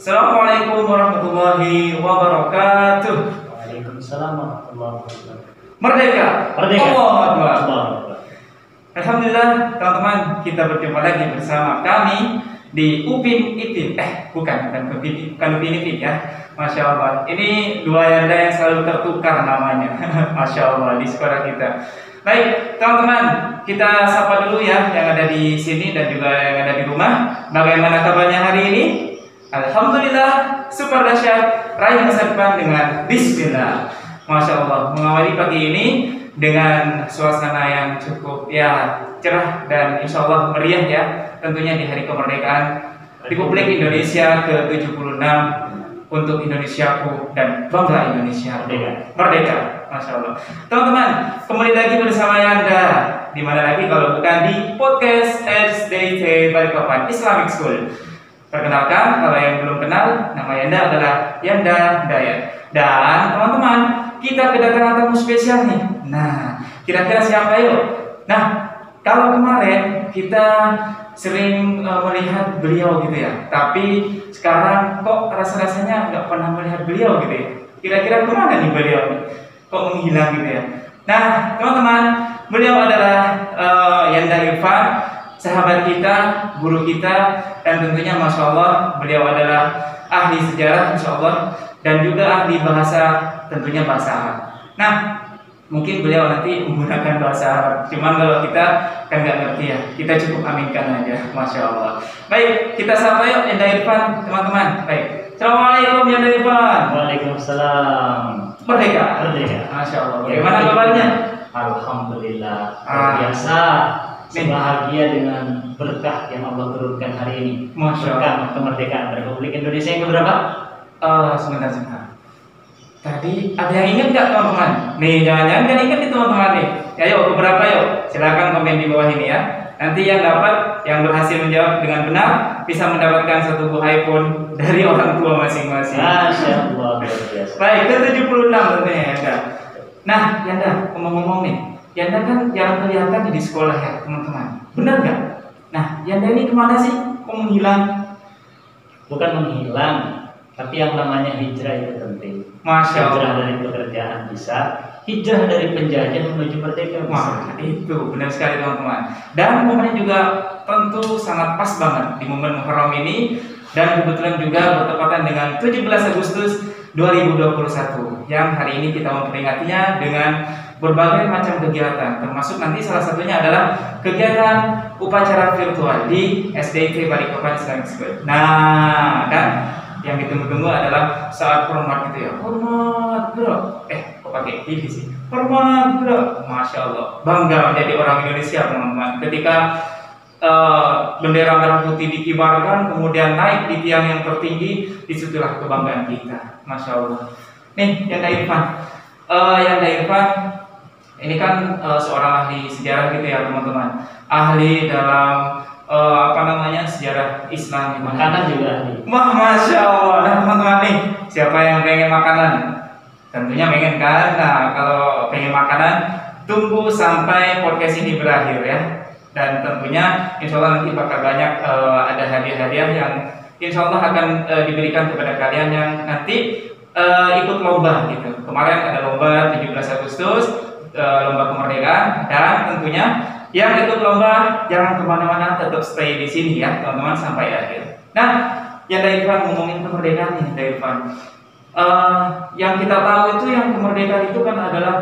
Assalamualaikum warahmatullahi wabarakatuh. Waalaikumsalam warahmatullahi wabarakatuh. Merdeka. Merdeka. Allahu Akbar. Allahu Akbar. Alhamdulillah, teman-teman, kita berjumpa lagi bersama kami di Upin Ipin. Bukan Upin Ipin ya. Masya Allah. Ini dua yanda yang selalu tertukar namanya. Masya Allah di sekolah kita. Baik, teman-teman, kita sapa dulu ya yang ada di sini dan juga yang ada di rumah. Bagaimana kabarnya hari ini? Alhamdulillah, super dahsyat. Raih masa depan dengan Bismillah. Masya Allah, mengawali pagi ini dengan suasana yang cukup ya cerah dan insya Allah meriah ya. Tentunya di hari kemerdekaan Republik Indonesia ke-76 untuk Indonesiaku dan bangga Indonesia merdeka. Masya Allah. Teman-teman, kembali lagi bersama Yanda. Di mana lagi kalau bukan di podcast SDT Balikpapan Islamic School. Perkenalkan, kalau yang belum kenal, nama Yanda adalah Yanda Dayat. Dan teman-teman, kita kedatangan tamu spesial nih. Nah, kira-kira siapa yuk? Nah, kalau kemarin kita sering melihat beliau gitu ya, tapi sekarang kok rasa-rasanya nggak pernah melihat beliau gitu ya. Kira-kira kemana nih beliau? Kok menghilang gitu ya? Nah, teman-teman, beliau adalah Yanda Irfan, sahabat kita, guru kita, dan tentunya Masya Allah beliau adalah ahli sejarah Insya Allah, dan juga ahli bahasa, tentunya bahasa Arab. Nah, mungkin beliau nanti menggunakan bahasa Arab, cuman kalau kita kan nggak ngerti ya, kita cukup aminkan aja. Masya Allah. Baik, kita sapa yuk Yanda Irfan, teman-teman. Baik, Assalamualaikum Yanda Irfan. Waalaikumsalam. Merdeka. Merdeka. Masya Allah. Bagaimana kabarnya? Alhamdulillah. Biasa. Bahagia dengan berkah yang Allah turunkan hari ini. Masya Allah. Berkah kemerdekaan Republik Indonesia yang keberapa? Sebentar. Tadi ada yang ingat nggak teman-teman? Nih, jangan-jangan kan ingat nih teman-teman nih. Ya yuk, beberapa yuk. Silakan komen di bawah ini ya. Nanti yang dapat, yang berhasil menjawab dengan benar, bisa mendapatkan satu buah iPhone dari orang tua masing-masing. Masya Allah, luar biasa. Baik, ke-76 tentunya Yanda. Nah, Yanda, ngomong-ngomong nih, Yanda kan jarang kelihatan di sekolah ya teman-teman. Benar nggak? Nah, Yanda ini kemana sih? Kok menghilang? Bukan menghilang, tapi yang namanya hijrah itu penting. Masya Allah. Hijrah dari pekerjaan bisa, hijrah dari penjajah menuju merdeka bisa. Wah, itu benar sekali teman-teman. Dan momennya juga tentu sangat pas banget di momen Muharram ini, dan kebetulan juga bertepatan dengan 17 Agustus 2021 yang hari ini kita memperingatinya dengan berbagai macam kegiatan, termasuk nanti salah satunya adalah kegiatan upacara virtual di SDT Balikpapan Islamic School. Nah, dan yang ditunggu-tunggu adalah saat hormat gitu ya. Hormat bro. Kok pakai ini sih? Hormat bro. Masya Allah. Bangga menjadi orang Indonesia teman-teman. Ketika bendera merah putih dikibarkan, kemudian naik di tiang yang tertinggi, disitulah kebanggaan kita. Masya Allah. Nih, Yanda Irfan. Yanda Irfan ini kan seorang ahli sejarah gitu ya teman-teman. Ahli dalam sejarah Islam. Makanan juga ahli. Wah, Masya Allah. Nah teman-teman nih, siapa yang pengen makanan? Tentunya pengen kan. Nah, kalau pengen makanan, tunggu sampai podcast ini berakhir ya. Dan tentunya insya Allah nanti bakal banyak ada hadiah-hadiah yang insya Allah akan diberikan kepada kalian yang nanti ikut lomba gitu. Kemarin ada lomba 17 Agustus, lomba kemerdekaan, dan tentunya yang ikut lomba jangan kemana-mana, tetap stay di sini ya teman-teman sampai akhir. Nah, Yanda Irfan, ngomongin kemerdekaan nih Yanda Irfan. Yang kita tahu itu yang kemerdekaan itu kan adalah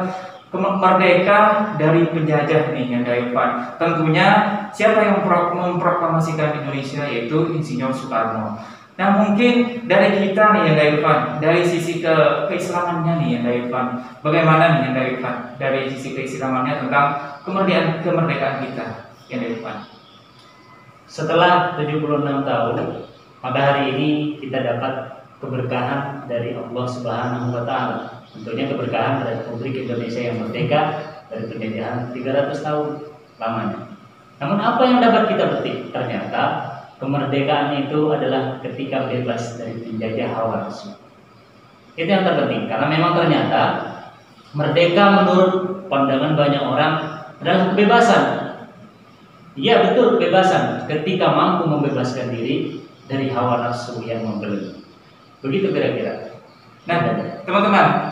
merdeka dari penjajah nih Yanda Irfan. Tentunya siapa yang memproklamasikan Indonesia, yaitu Insinyur Soekarno. Nah, mungkin dari kita nih Yanda Irfan, dari sisi keislamannya nih Yanda Irfan, bagaimana nih Yanda Irfan dari sisi keislamannya tentang kemerdekaan kita Yanda Irfan? Setelah 76 tahun, pada hari ini kita dapat keberkahan dari Allah Subhanahu wa Ta'ala. Tentunya keberkahan dari Republik Indonesia yang merdeka dari penjajahan 300 tahun lamanya. Namun apa yang dapat kita petik? Ternyata kemerdekaan itu adalah ketika bebas dari penjajah hawa nafsu. Itu yang terpenting, karena memang ternyata merdeka menurut pandangan banyak orang adalah kebebasan. Iya betul, kebebasan ketika mampu membebaskan diri dari hawa nafsu yang membelenggu. Begitu kira-kira. Nah, teman-teman,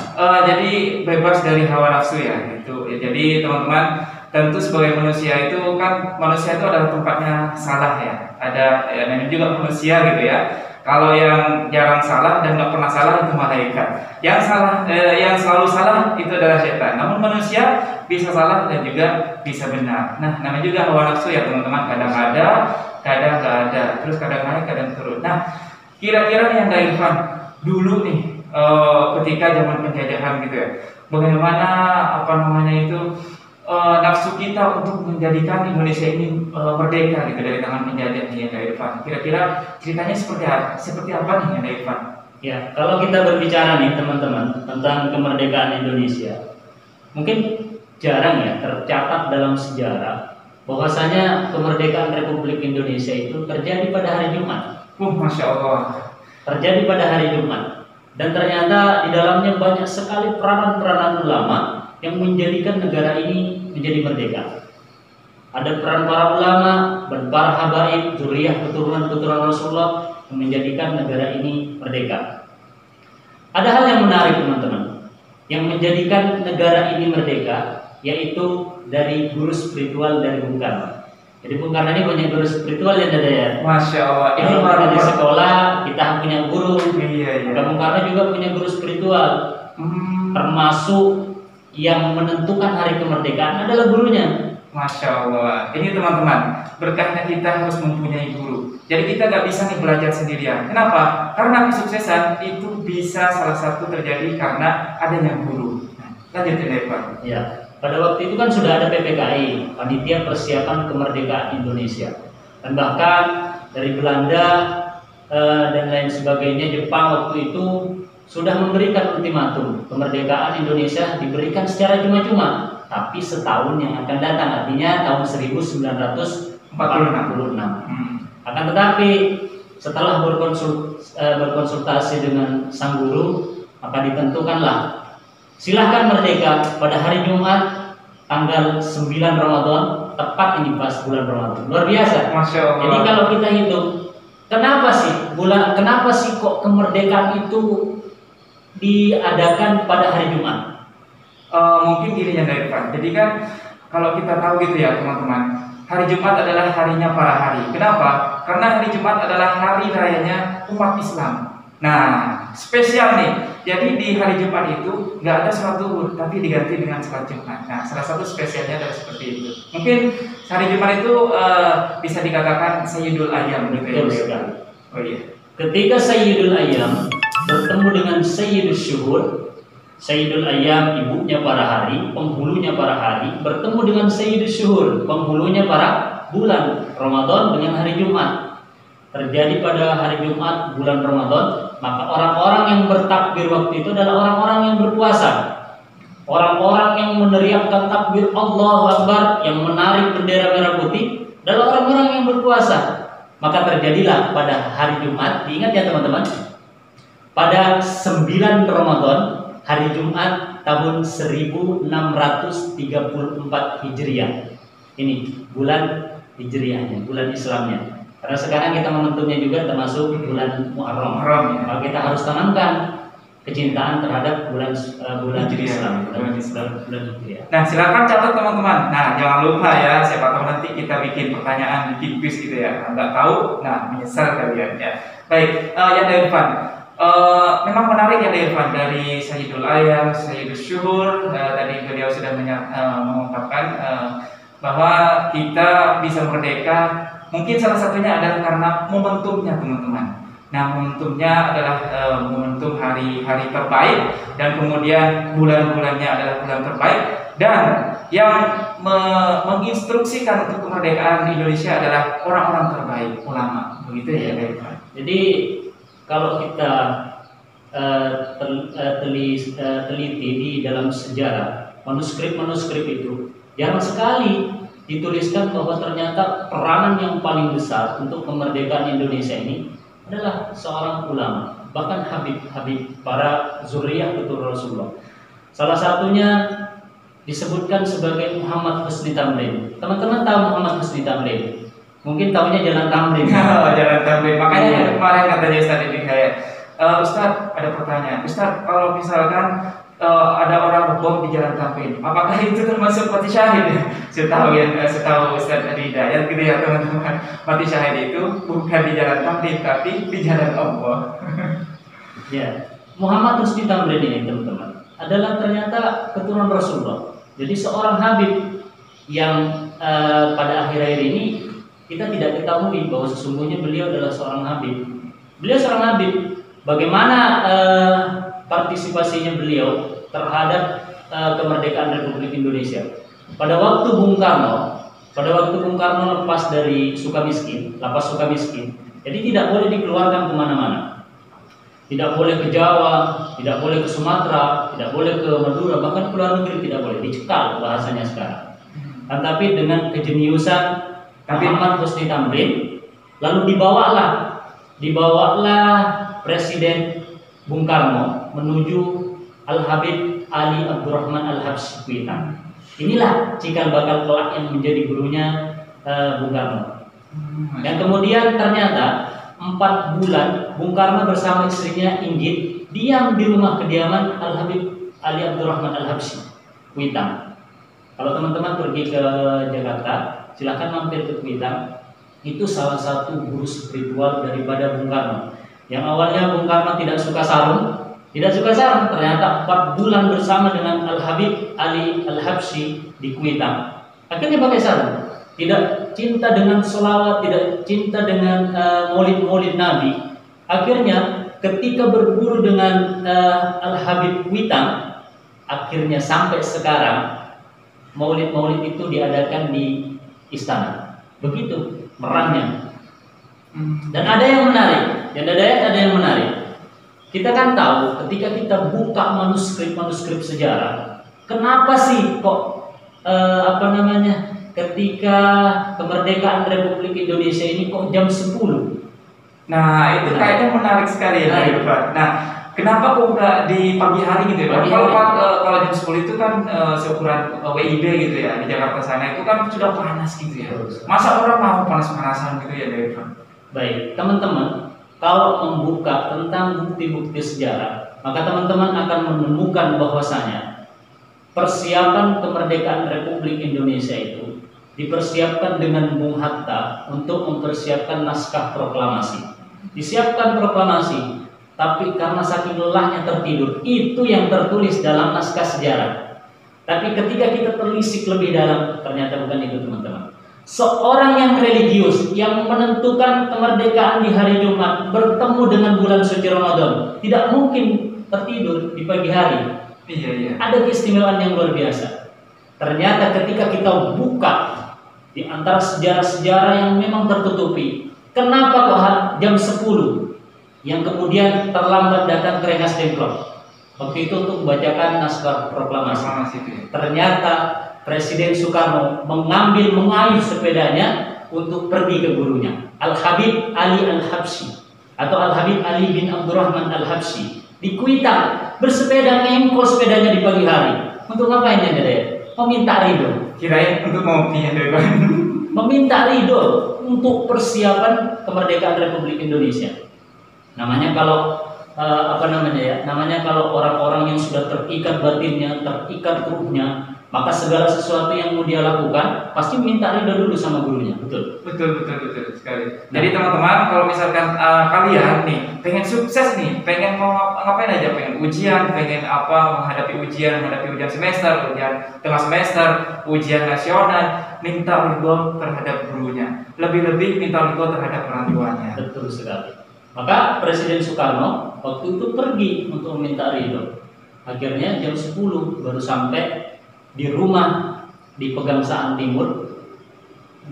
jadi bebas dari hawa nafsu ya, itu. Ya, jadi teman-teman, tentu sebagai manusia itu kan manusia itu adalah tempatnya salah ya. Ada ya, namanya juga manusia gitu ya. Kalau yang jarang salah dan nggak pernah salah itu malaikat. Yang salah, yang selalu salah itu adalah setan. Namun manusia bisa salah dan juga bisa benar. Nah, namanya juga hawa nafsu ya teman-teman. Kadang ada, kadang nggak ada. Terus kadang naik, kadang turun. Nah, kira-kira nih yang dari Irfan dulu nih, ketika zaman penjajahan gitu ya, bagaimana apa namanya itu nafsu kita untuk menjadikan Indonesia ini merdeka gitu dari tangan penjajah nih ya Irfan. Kira-kira ceritanya seperti apa nih ya Irfan? Ya, kalau kita berbicara nih teman-teman tentang kemerdekaan Indonesia, mungkin jarang ya tercatat dalam sejarah bahwasanya kemerdekaan Republik Indonesia itu terjadi pada hari Jumat. Masya Allah. Terjadi pada hari Jumat. Dan ternyata di dalamnya banyak sekali peranan-peranan ulama yang menjadikan negara ini menjadi merdeka. Ada peran para ulama dan para habaib, zuriyah keturunan-keturunan Rasulullah yang menjadikan negara ini merdeka. Ada hal yang menarik teman-teman, yang menjadikan negara ini merdeka, yaitu dari guru spiritual dari Bung Karno. Jadi Bung Karno ini punya guru spiritual yang ada ya. Masya Allah. Ini baru di sekolah kita punya guru. Iya. Bung Karno juga punya guru spiritual, termasuk yang menentukan hari kemerdekaan adalah gurunya. Masya Allah. Ini teman-teman, berkahnya kita harus mempunyai guru. Jadi kita nggak bisa nih belajar sendirian. Kenapa? Karena kesuksesan itu bisa salah satu terjadi karena adanya guru. Nah, lanjutin ya Pak. Ya. Pada waktu itu kan sudah ada PPKI, Panitia Persiapan Kemerdekaan Indonesia, dan bahkan dari Belanda dan lain sebagainya, Jepang waktu itu sudah memberikan ultimatum kemerdekaan Indonesia diberikan secara cuma-cuma, tapi setahun yang akan datang, artinya tahun 1946. Akan tetapi setelah berkonsultasi dengan sang guru, maka ditentukanlah silahkan merdeka pada hari Jumat tanggal 9 Ramadan, tepat ini pas bulan Ramadan. Luar biasa. Masya Allah. Jadi kalau kita hitung, kenapa sih kok kemerdekaan itu diadakan pada hari Jumat? Mungkin gini ya Irfan. Jadi kan kalau kita tahu gitu ya teman-teman, hari Jumat adalah harinya para hari. Kenapa? Karena hari Jumat adalah hari rayanya umat Islam. Nah, spesial nih. Jadi di hari Jumat itu nggak ada sholat zuhur, tapi diganti dengan sholat Jumat. Nah, salah satu spesialnya adalah seperti itu. Mungkin hari Jumat itu bisa dikatakan Sayyidul Ayyam gitu ya. Betul sekali. Oh iya. Ketika Sayyidul Ayyam bertemu dengan Sayyidul Syuhur, Sayyidul Ayyam ibunya para hari, penghulunya para hari, bertemu dengan Sayyidul Syuhur, penghulunya para bulan Ramadan dengan hari Jumat. Terjadi pada hari Jumat bulan Ramadan, maka orang-orang yang bertakbir waktu itu adalah orang-orang yang berpuasa. Orang-orang yang meneriakkan takbir Allahu Akbar, yang menarik bendera merah putih adalah orang-orang yang berpuasa. Maka terjadilah pada hari Jumat, diingat ya teman-teman, pada 9 Ramadan, hari Jumat tahun 1634 Hijriah. Ini bulan Hijriahnya, bulan Islamnya. Karena sekarang kita momentumnya juga termasuk bulan Muharram. Maka kita harus tanamkan kecintaan terhadap bulan Islam, bulan Hijriah. Nah, silakan catat teman-teman. Nah, jangan lupa ya, siapa tahu nanti kita bikin pertanyaan, bikin quiz gitu ya. Nggak tahu, nah menyesal kalian ya. Baik, ya dari Irfan. Memang menarik ya Irfan, dari Sayyidul Ayyam, Sayyidul Syuhur, tadi beliau sudah mengungkapkan bahwa kita bisa merdeka. Mungkin salah satunya adalah karena momentumnya teman-teman. Nah, momentumnya adalah momentum hari-hari terbaik, dan kemudian bulan-bulannya adalah bulan terbaik, dan yang menginstruksikan untuk kemerdekaan Indonesia adalah orang-orang terbaik, ulama. Begitu ya Irfan. Jadi kalau kita teliti di dalam sejarah, manuskrip itu jarang sekali dituliskan bahwa ternyata peranan yang paling besar untuk kemerdekaan Indonesia ini adalah seorang ulama, bahkan habib para zuriyah keturunan Rasulullah. Salah satunya disebutkan sebagai Muhammad Husni Tamrin. Teman-teman tahu Muhammad Husni Tamrin? Mungkin tahunya Jalan Tamrin. Jalan Tamrin. Makanya kemarin katanya Ustaz ini kayak Ustadz, ada pertanyaan. Ustadz, kalau misalkan ada orang bom di Jalan Tamrin, apakah itu termasuk mati syahid? Setahu Ustadz Hidayat gitu ya teman-teman. Mati syahid itu bukan di Jalan Tamrin, tapi di Jalan Allah. Ya, Muhammad Husni Tamrin ini teman-teman adalah ternyata keturunan Rasulullah. Jadi seorang Habib yang pada akhir-akhir ini kita tidak ketahui bahwa sesungguhnya beliau adalah seorang Habib. Beliau seorang Habib. Bagaimana partisipasinya beliau terhadap kemerdekaan Republik Indonesia? Pada waktu Bung Karno lepas dari Sukamiskin, lapas Sukamiskin, jadi tidak boleh dikeluarkan kemana-mana. Tidak boleh ke Jawa, tidak boleh ke Sumatera, tidak boleh ke Madura, bahkan ke luar negeri tidak boleh, dicekal bahasanya sekarang. Tetapi dengan kejeniusan Muhammad Husni Tamrin, lalu dibawalah Presiden Bung Karno menuju Al-Habib Ali Abdurrahman Al-Habsyi Kuitang. Inilah cikal bakal kelak yang menjadi gurunya Bung Karno. Dan kemudian ternyata 4 bulan Bung Karno bersama istrinya Inggit diam di rumah kediaman Al-Habib Ali Abdurrahman Al-Habsyi Kuitang. Kalau teman-teman pergi ke Jakarta, silakan mampir ke Kuitang. Itu salah satu guru spiritual daripada Bung Karno. Yang awalnya Bung Karno tidak suka sarung, ternyata 4 bulan bersama dengan Al-Habib Ali Al-Habsyi di Kuitang. Akhirnya pakai sarung. Tidak cinta dengan sholawat, tidak cinta dengan maulid-maulid Nabi. Akhirnya ketika berguru dengan Al-Habib Kuitang, akhirnya sampai sekarang maulid-maulid itu diadakan di istana. Begitu perannya. Dan ada yang menarik. Kita kan tahu ketika kita buka manuskrip sejarah, kenapa sih kok ketika kemerdekaan Republik Indonesia ini kok jam 10? Nah, itu kayaknya menarik sekali ya, Pak. Nah, kenapa kok nggak di pagi hari gitu ya, Pak? Kalau jam 10 itu kan seukuran WIB gitu ya, di Jakarta sana itu kan sudah panas gitu ya. Masa orang mau panas-panasan gitu ya, Pak? Baik, teman-teman, kalau membuka tentang bukti-bukti sejarah, maka teman-teman akan menemukan bahwasanya persiapan kemerdekaan Republik Indonesia itu dipersiapkan dengan Bung Hatta untuk mempersiapkan naskah proklamasi. Disiapkan proklamasi, tapi karena saking lelahnya tertidur, itu yang tertulis dalam naskah sejarah. Tapi ketika kita telisik lebih dalam, ternyata bukan itu, teman-teman. Seorang yang religius yang menentukan kemerdekaan di hari Jumat bertemu dengan bulan suci Ramadan tidak mungkin tertidur di pagi hari. Iya. Ada keistimewaan yang luar biasa. Ternyata ketika kita buka di antara sejarah-sejarah yang memang tertutupi, kenapa kok jam 10 yang kemudian terlambat datang ke Rengas Dengklok waktu itu untuk membacakan naskah proklamasi? Ternyata Presiden Soekarno mengayuh sepedanya untuk pergi ke gurunya Al-Habib Ali Al-Habsyi atau Al-Habib Ali bin Abdurrahman Al-Habsyi di Kuitang, bersepeda, ngengkol sepedanya di pagi hari. Untuk ngapain ya? Meminta ridho. Kirain untuk ngopi ya, meminta ridho untuk persiapan kemerdekaan Republik Indonesia. Namanya kalau namanya kalau orang-orang yang sudah terikat batinnya, terikat ruhnya, maka segala sesuatu yang mau dia lakukan pasti minta ridho dulu sama gurunya. Betul sekali. Jadi teman-teman, kalau misalkan kalian nih pengen sukses nih, pengen mau ngapain aja, pengen ujian, pengen menghadapi ujian semester, ujian tengah semester, ujian nasional, minta ridho terhadap gurunya, lebih-lebih minta ridho terhadap orang tuanya. Betul sekali. Maka Presiden Soekarno waktu itu pergi untuk meminta ridho. Akhirnya jam 10 baru sampai di rumah di Pegangsaan Timur,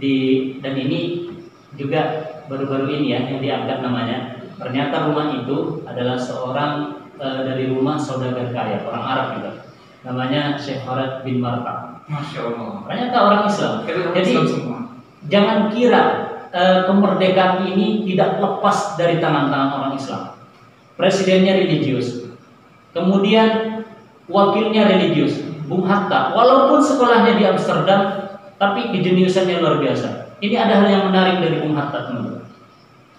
dan ini juga baru-baru ini ya yang diangkat namanya. Ternyata rumah itu adalah seorang dari rumah saudagar kaya, orang Arab juga, namanya Syekh Khalid bin Marta. Masya Allah. Ternyata orang Islam. Jadi jangan kira kemerdekaan ini tidak lepas dari tangan-tangan orang Islam. Presidennya religius, kemudian wakilnya religius, Bung Hatta, walaupun sekolahnya di Amsterdam, tapi kejeniusannya luar biasa. Ini ada hal yang menarik dari Bung Hatta, teman-teman.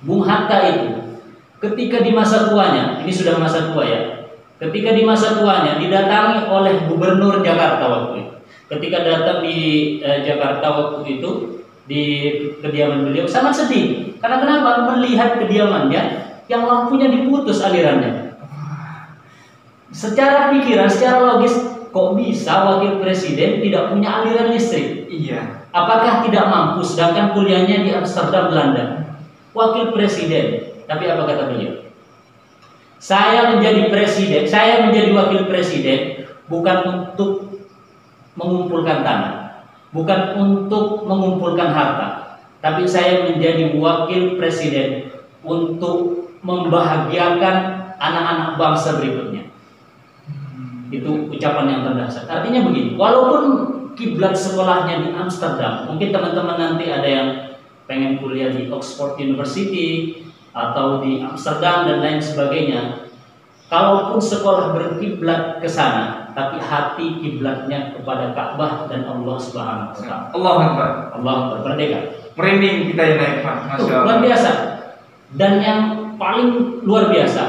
Bung Hatta itu ketika di masa tuanya, ini sudah masa tua ya, ketika di masa tuanya didatangi oleh gubernur Jakarta waktu itu. Ketika datang di Jakarta waktu itu di kediaman beliau sangat sedih. Karena kenapa? Melihat kediamannya yang lampunya diputus alirannya. Secara pikiran, secara logis, kok bisa wakil presiden tidak punya aliran listrik? Iya. Apakah tidak mampu sedangkan kuliahnya di Amsterdam, Belanda? Wakil presiden. Tapi apa kata beliau? Saya menjadi presiden, saya menjadi wakil presiden bukan untuk mengumpulkan tanah, bukan untuk mengumpulkan harta, tapi saya menjadi wakil presiden untuk membahagiakan anak-anak bangsa berikutnya. Itu ucapan yang terdasar. Artinya begini, walaupun kiblat sekolahnya di Amsterdam, mungkin teman-teman nanti ada yang pengen kuliah di Oxford University atau di Amsterdam dan lain sebagainya. Kalaupun sekolah berkiblat ke sana, tapi hati kiblatnya kepada Ka'bah dan Allah Subhanahu wa taala. Allah Akbar. Allah Akbar, merdeka. Merinding kita ya naik, Pak. Masya Allah. Luar biasa. Dan yang paling luar biasa,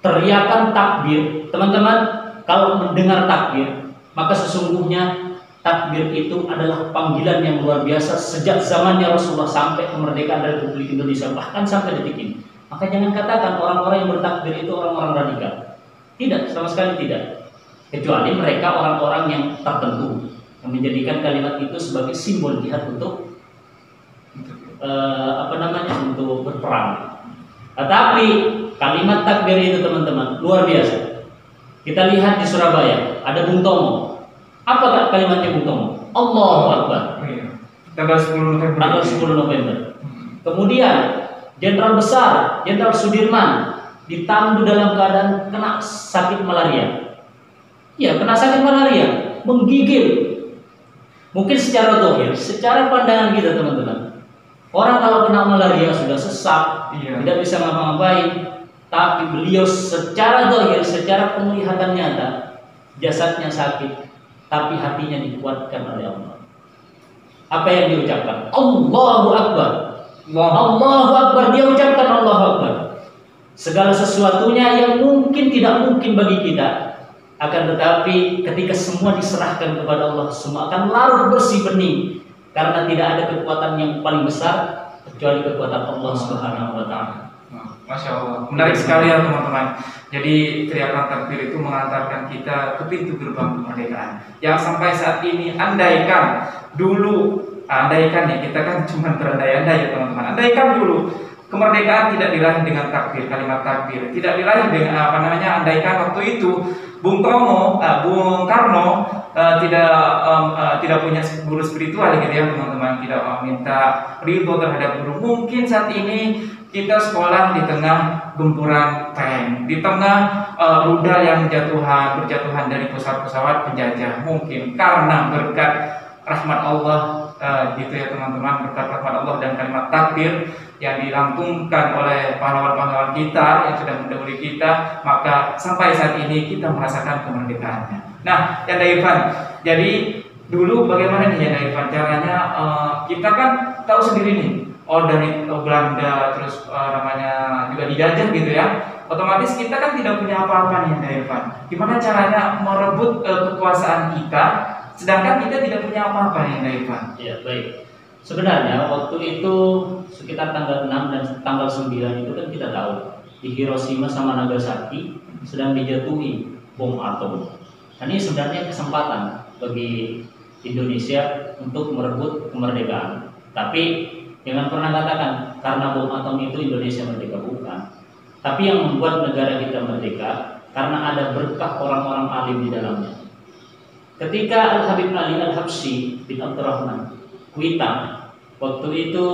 teriakan takbir. Teman-teman, kalau mendengar takbir, maka sesungguhnya takbir itu adalah panggilan yang luar biasa sejak zamannya Rasulullah sampai kemerdekaan Republik Indonesia, bahkan sampai detik ini. Maka jangan katakan orang-orang yang bertakbir itu orang-orang radikal. Tidak, sama sekali tidak. Kecuali mereka orang-orang yang tertentu yang menjadikan kalimat itu sebagai simbol jihad untuk untuk berperang. Tetapi kalimat takbir itu teman-teman luar biasa. Kita lihat di Surabaya ada Bung Tomo. Apa kalimatnya Bung Tomo? Allahu Akbar. Tanggal 10 November. Tanggal 10 November. Kemudian Jenderal besar, Jenderal Sudirman ditandu dalam keadaan kena sakit malaria. Ya, kena sakit malaria, menggigil. Mungkin secara dohir, secara pandangan kita teman-teman, orang kalau kena malaria sudah sesak, tidak bisa ngapa-ngapain. Tapi beliau secara dohir, secara penglihatan nyata, jasadnya sakit, tapi hatinya dikuatkan oleh Allah. Apa yang diucapkan? Allahu Akbar. Allahu Akbar, dia ucapkan Allahu Akbar. Segala sesuatunya yang mungkin tidak mungkin bagi kita, akan tetapi ketika semua diserahkan kepada Allah, semua akan larut bersih bening, karena tidak ada kekuatan yang paling besar kecuali kekuatan Allah Subhanahu wa taala. Masya Allah, menarik sekali ya teman-teman. Jadi teriakan takbir itu mengantarkan kita ke pintu gerbang kemerdekaan. Yang sampai saat ini, andaikan ya, kita kan cuma berandai-andai ya teman-teman. Andaikan dulu kemerdekaan tidak diraih dengan takbir, kalimat takbir, tidak diraih dengan andaikan waktu itu Bung Karno tidak punya guru spiritual gitu ya teman-teman, tidak minta ridho terhadap guru. Mungkin saat ini kita sekolah di tengah gempuran tank, di tengah rudal yang berjatuhan dari pesawat penjajah. Mungkin karena berkat rahmat Allah, gitu ya teman-teman, berkat rahmat Allah dan kalimat takbir yang dilantungkan oleh pahlawan-pahlawan kita yang sudah mendahului kita, maka sampai saat ini kita merasakan kemerdekaannya. Nah, Yanda Irfan, jadi dulu bagaimana nih Yanda Irfan caranya? Kita kan tahu sendiri nih, dari Belanda terus juga dijajah gitu ya. Otomatis kita kan tidak punya apa-apa nih Yanda Irfan. Gimana caranya merebut kekuasaan kita, sedangkan kita tidak punya apa-apa nih Yanda Irfan? Ya, baik. Sebenarnya waktu itu sekitar tanggal 6 dan tanggal 9 itu kan kita tahu di Hiroshima sama Nagasaki sedang dijatuhi bom atom. Nah, ini sebenarnya kesempatan bagi Indonesia untuk merebut kemerdekaan. Tapi jangan pernah katakan karena bom atom itu Indonesia merdeka, bukan. Tapi yang membuat negara kita merdeka karena ada berkah orang-orang alim di dalamnya. Ketika Al-Habib Ali Al-Habsyi bin Abdurrahman Kuitang waktu itu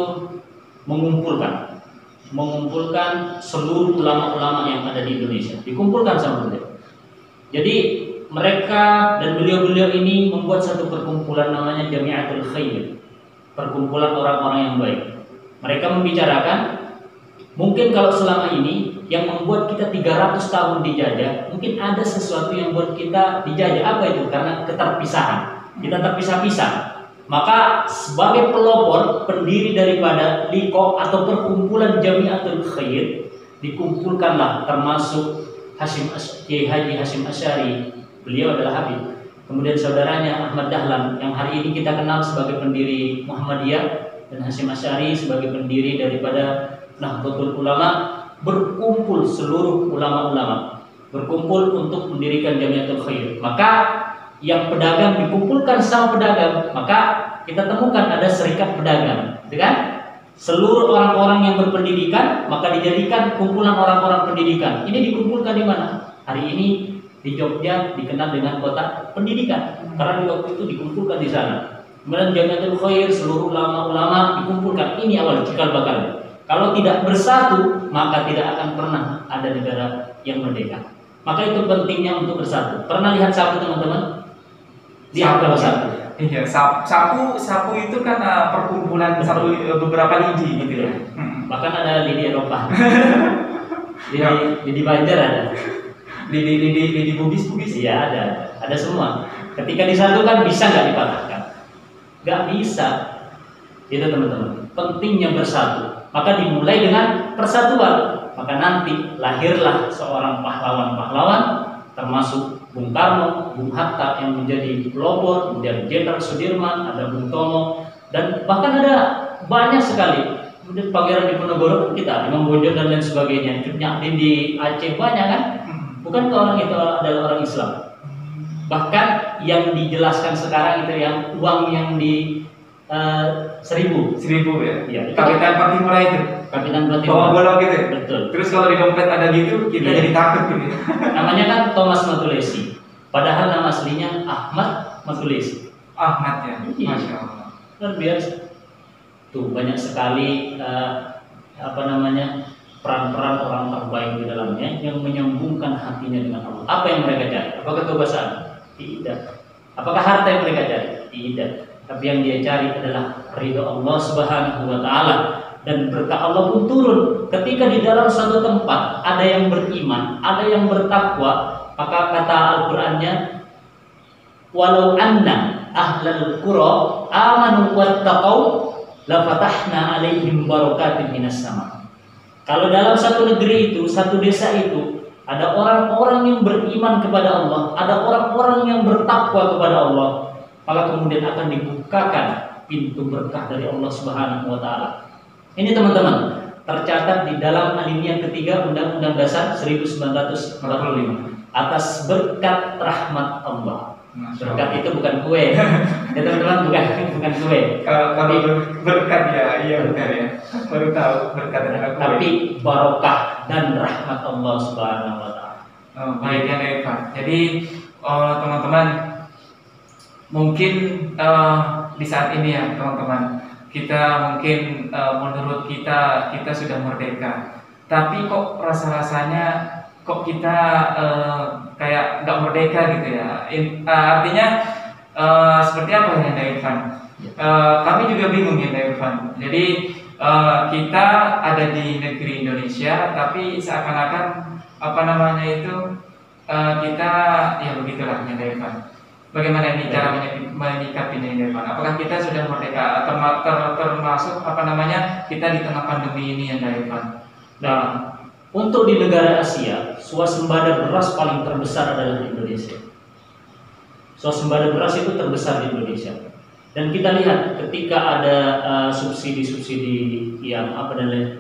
mengumpulkan seluruh ulama-ulama yang ada di Indonesia, dikumpulkan sama beliau. Jadi mereka dan beliau-beliau ini membuat satu perkumpulan namanya Jami'atul Khair, perkumpulan orang-orang yang baik. Mereka membicarakan mungkin kalau selama ini yang membuat kita 300 tahun dijajah, mungkin ada sesuatu yang buat kita dijajah. Apa itu? Karena keterpisahan. Kita terpisah-pisah. Maka sebagai pelopor, pendiri daripada LIKO atau perkumpulan Jami'atul Khair, dikumpulkanlah termasuk Kiai Haji Hashim Asy'ari, beliau adalah Habib. Kemudian saudaranya Ahmad Dahlan yang hari ini kita kenal sebagai pendiri Muhammadiyah, dan Hashim Asy'ari sebagai pendiri daripada Nahdlatul Ulama, berkumpul seluruh ulama-ulama, berkumpul untuk mendirikan Jamiatul Khair. Maka yang pedagang dikumpulkan sama pedagang, maka kita temukan ada serikat pedagang, gitu kan? Seluruh orang-orang yang berpendidikan maka dijadikan kumpulan orang-orang pendidikan. Ini dikumpulkan di mana? Hari ini di Jogja dikenal dengan kota pendidikan karena di waktu itu dikumpulkan di sana. Kemudian Jamiatul Khair, seluruh ulama-ulama dikumpulkan. Ini awal cikal bakal. Kalau tidak bersatu maka tidak akan pernah ada negara yang merdeka. Maka itu pentingnya untuk bersatu. Pernah lihat sapu teman-teman? Lihat kalau sapu. Iya, sapu itu kan perkumpulan sapu beberapa lidi gitu ya. Bahkan ada lidi Eropa. lidi Banjar ada. Lidi bugis. Iya ada semua. Ketika disatukan bisa nggak dipatahkan? Nggak bisa. Itu teman-teman. Pentingnya bersatu. Maka dimulai dengan persatuan. Maka nanti lahirlah seorang pahlawan-pahlawan, termasuk Bung Karno, Bung Hatta yang menjadi pelopor, kemudian Jenderal Sudirman, ada Bung Tomo, dan bahkan ada banyak sekali. Kemudian Pangeran Diponegoro kita, Imam Bonjol dan lain sebagainya. Cut Nyak di Aceh banyak kan? Bukankah orang itu adalah orang Islam? Bahkan yang dijelaskan sekarang itu yang uang yang di 1000 ya. Ya, Kapitan Patimura itu. Kapitan Patimura. Bawa bolong gitu. Betul. Terus kalau di dompet ada gitu, kita jadi takut gitu. Namanya kan Thomas Matulesi. Padahal nama aslinya Ahmad Matulesi. Ahmad ya. Iya. Masya Allah. Luar biasa. Tuh banyak sekali peran-peran orang terbaik di dalamnya yang menyambungkan hatinya dengan Allah. Apa yang mereka cari? Apakah kekuasaan? Tidak. Apakah harta yang mereka cari? Tidak. Tapi yang dia cari adalah ridho Allah Subhanahu wa taala, dan berkah Allah pun turun. Ketika di dalam suatu tempat ada yang beriman, ada yang bertakwa, maka kata Al-Qur'annya, walau anna ahlal qura amanu wattaqau la fatahna alaihim barakatin minas sama. Kalau dalam satu negeri itu, satu desa itu ada orang-orang yang beriman kepada Allah, ada orang-orang yang bertakwa kepada Allah, maka kemudian akan dibukakan pintu berkah dari Allah Subhanahu wa taala. Ini teman-teman, tercatat di dalam alinea ketiga Undang-Undang Dasar 1945 atas berkat rahmat Allah. Berkat itu bukan kue. Ya teman-teman, bukan kue. Kalau berkat ya, iya benar ya. Baru tahu berkat adalah kue. Tapi barokah dan rahmat Allah Subhanahu wa taala. Baik ya, Pak. Jadi teman-teman, mungkin di saat ini ya teman-teman, kita mungkin menurut kita sudah merdeka, tapi kok rasa-rasanya kok kita kayak nggak merdeka gitu ya. Artinya seperti apa ya Nda Irfan? Kami juga bingung ya Nda Irfan. Jadi kita ada di negeri Indonesia, tapi seakan-akan kita ya begitulah Nda Irfan. Bagaimana ini cara menyikapinya Nda Irfan? Apakah kita sudah merdeka? Termasuk kita di tengah pandemi ini Nda Irfan? Nah, untuk di negara Asia, swasembada beras paling terbesar adalah di Indonesia. Swasembada beras itu terbesar di Indonesia. Dan kita lihat ketika ada subsidi-subsidi yang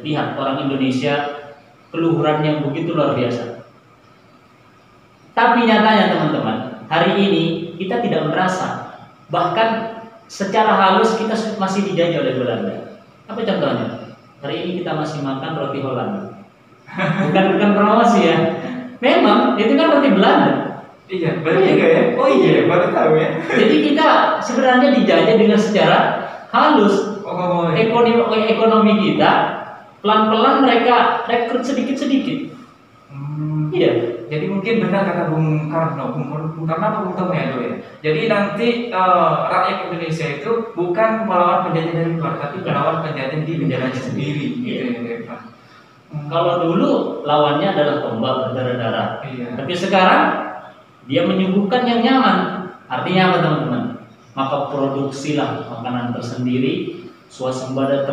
lihat orang Indonesia keluhuran yang begitu luar biasa. Tapi nyatanya teman-teman, hari ini kita tidak merasa. Bahkan secara halus kita masih dijajah oleh Belanda. Apa contohnya? Hari ini kita masih makan roti Holland. Bukan promosi ya. Memang itu kan roti Belanda. Iya, benar juga ya. Oh iya, baru tahu ya. Jadi kita sebenarnya dijajah dengan secara halus. Ekonomi kita pelan-pelan mereka rekrut sedikit-sedikit. Iya. Jadi mungkin benar kata Bung Karno atau Bung Tomo ya, Jadi nanti rakyat Indonesia itu bukan melawan penjajah dari luar, tapi melawan penjajah di negaranya sendiri. Gitu ya, Kalau dulu lawannya adalah tombak berdarah-darah. Iya. Tapi sekarang dia menyuguhkan yang nyaman. Artinya apa teman-teman? Maka produksilah makanan tersendiri, swasembada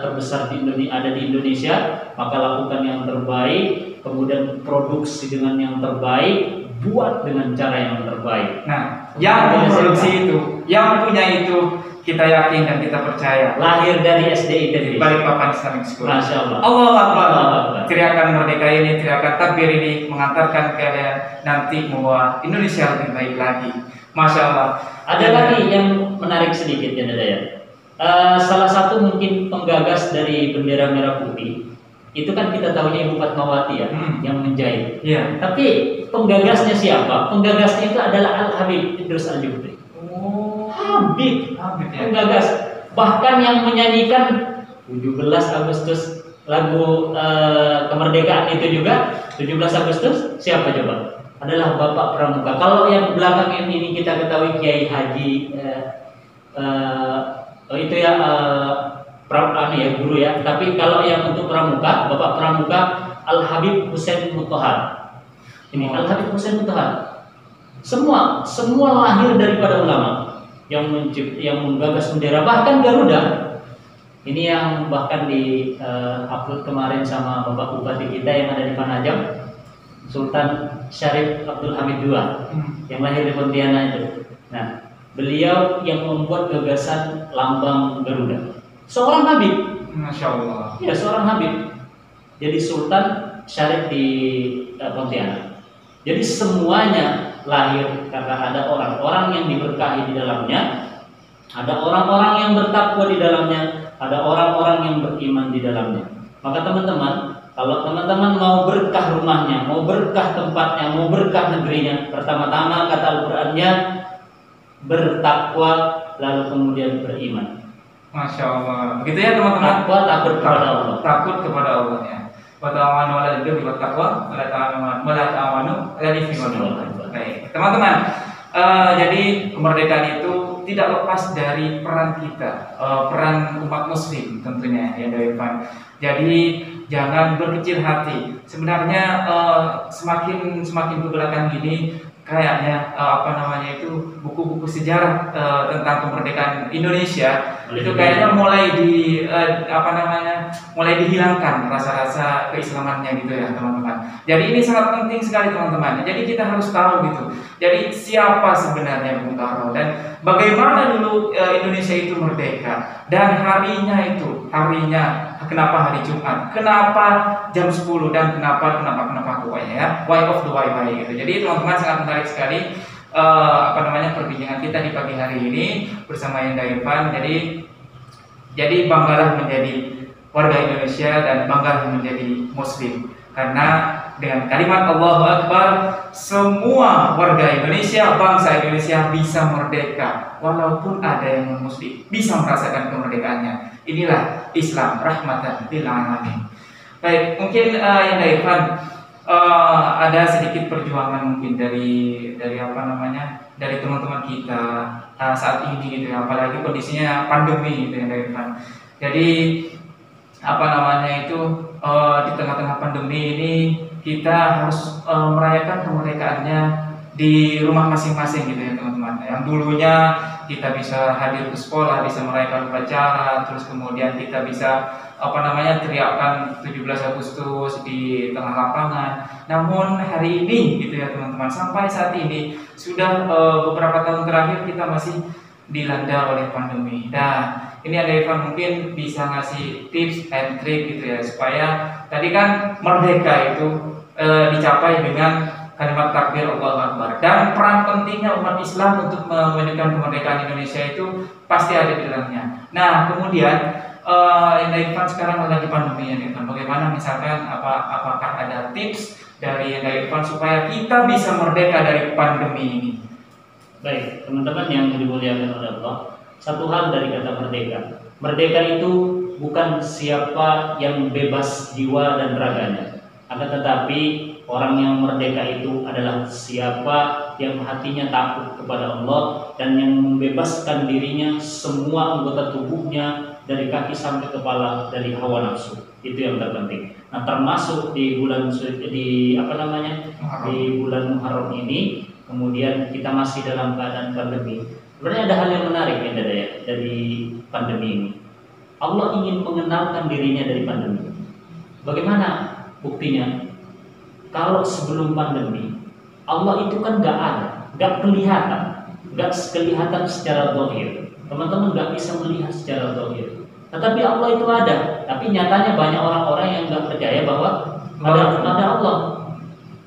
terbesar di Indonesia ada di Indonesia, maka lakukan yang terbaik, kemudian produksi dengan yang terbaik, buat dengan cara yang terbaik. Nah, yang memproduksi itu, yang punya itu, kita yakin dan kita percaya. Lahir dari SDI tadi. Balikpapan Islamic School. Masya Allah. Allahu Akbar. Allahu Akbar. Teriakan merdeka ini, teriakan takbir ini mengantarkan kalian nanti membawa Indonesia lebih baik lagi. Masya Allah. Ada lagi yang menarik sedikit ya Daya. Salah satu mungkin penggagas dari bendera merah putih itu kan kita tahunya Ibu Fatmawati ya, yang menjahit. Iya. Tapi penggagasnya siapa? Penggagasnya itu adalah Al Habib Idrus Al Jufri. Habib ya. penggagas. Bahkan yang menyanyikan 17 Agustus lagu kemerdekaan itu juga 17 Agustus siapa coba? Adalah Bapak Pramuka. Kalau yang belakang ini kita ketahui Kiai Haji itu ya ya guru ya. Tapi kalau yang untuk Pramuka, Bapak Pramuka Al Habib Hussein Mutahar. Ini Al Habib Hussein Mutahar. Semua lahir daripada ulama yang menggagas bendera, bahkan Garuda. Ini yang bahkan di upload kemarin sama Bapak Bupati kita yang ada di Penajam, Sultan Syarif Abdul Hamid II, yang lahir di Pontianak itu. Nah, beliau yang membuat gagasan lambang Garuda. Seorang Habib. Masya Allah. Ya, seorang Habib. Jadi Sultan Syarif di Pontianak. Jadi semuanya lahir karena ada orang-orang yang diberkahi di dalamnya, ada orang-orang yang bertakwa di dalamnya, ada orang-orang yang beriman di dalamnya. Maka teman-teman, kalau teman-teman mau berkah rumahnya, mau berkah tempatnya, mau berkah negerinya, pertama-tama kata Al-Qur'annya bertakwa, lalu kemudian beriman. Masya Allah. Begitu ya teman-teman. Takwa, takut kepada Allah. Takut kepada Allah ya. Wa ta'awanu 'alal birri wat taqwa wa la ta'awanu 'alal itsmi wal 'udwan. Baik, teman-teman. Jadi kemerdekaan itu tidak lepas dari peran kita, peran umat muslim tentunya ya dari Irfan. Jadi jangan berkecil hati. Sebenarnya semakin ke belakang ini kayaknya buku-buku sejarah tentang kemerdekaan Indonesia itu kayaknya mulai dihilangkan rasa-rasa keislamannya gitu ya teman-teman. Jadi ini sangat penting sekali teman-teman. Jadi kita harus tahu gitu. Jadi siapa sebenarnya Bung Karno dan bagaimana dulu Indonesia itu merdeka dan harinya kenapa hari Jumat, kenapa jam 10 dan kenapa pokoknya ya, why of the why gitu. Jadi teman-teman sangat menarik sekali perbincangan kita di pagi hari ini bersama Yanda Irfan. Jadi banggalah menjadi warga Indonesia dan banggalah menjadi muslim karena dengan kalimat Allahu Akbar semua warga Indonesia, bangsa Indonesia bisa merdeka walaupun ada yang non-muslim bisa merasakan kemerdekaannya. Inilah Islam rahmatan lil alamin. Baik, mungkin Yanda Irfan ada sedikit perjuangan mungkin dari teman-teman kita saat ini gitu ya, apalagi kondisinya pandemi gitu ya Irfan. Jadi di tengah-tengah pandemi ini kita harus merayakan kemerdekaannya di rumah masing-masing gitu ya teman-teman. Yang dulunya kita bisa hadir ke sekolah, bisa merayakan upacara, terus kemudian kita bisa teriakan 17 Agustus di tengah lapangan. Namun hari ini gitu ya teman-teman, sampai saat ini sudah beberapa tahun terakhir kita masih dilanda oleh pandemi. Nah, ini ada Irfan mungkin bisa ngasih tips and trick gitu ya supaya tadi kan merdeka itu dicapai dengan kalimat takbir Allahu Akbar, dan peran pentingnya umat Islam untuk menunjukkan kemerdekaan Indonesia itu pasti ada di dalamnya. Nah, kemudian Yanda Irfan sekarang lagi pandemi ya Irfan. Bagaimana misalkan apakah ada tips dari Yanda Irfan supaya kita bisa merdeka dari pandemi ini? Baik, teman-teman yang dimuliakan oleh Allah, satu hal dari kata merdeka. Merdeka itu bukan siapa yang bebas jiwa dan raganya. Akan tetapi orang yang merdeka itu adalah siapa yang hatinya takut kepada Allah dan yang membebaskan dirinya semua anggota tubuhnya dari kaki sampai kepala dari hawa nafsu. Itu yang terpenting. Nah, termasuk di bulan Muharram ini, kemudian kita masih dalam keadaan pandemi. Sebenarnya ada hal yang menarik ya dari pandemi ini. Allah ingin mengenalkan dirinya dari pandemi. Bagaimana buktinya? Kalau sebelum pandemi, Allah itu kan nggak ada, nggak kelihatan secara zahir. Teman-teman nggak bisa melihat secara zahir. Tetapi Allah itu ada. Tapi nyatanya banyak orang-orang yang nggak percaya bahwa ada Allah.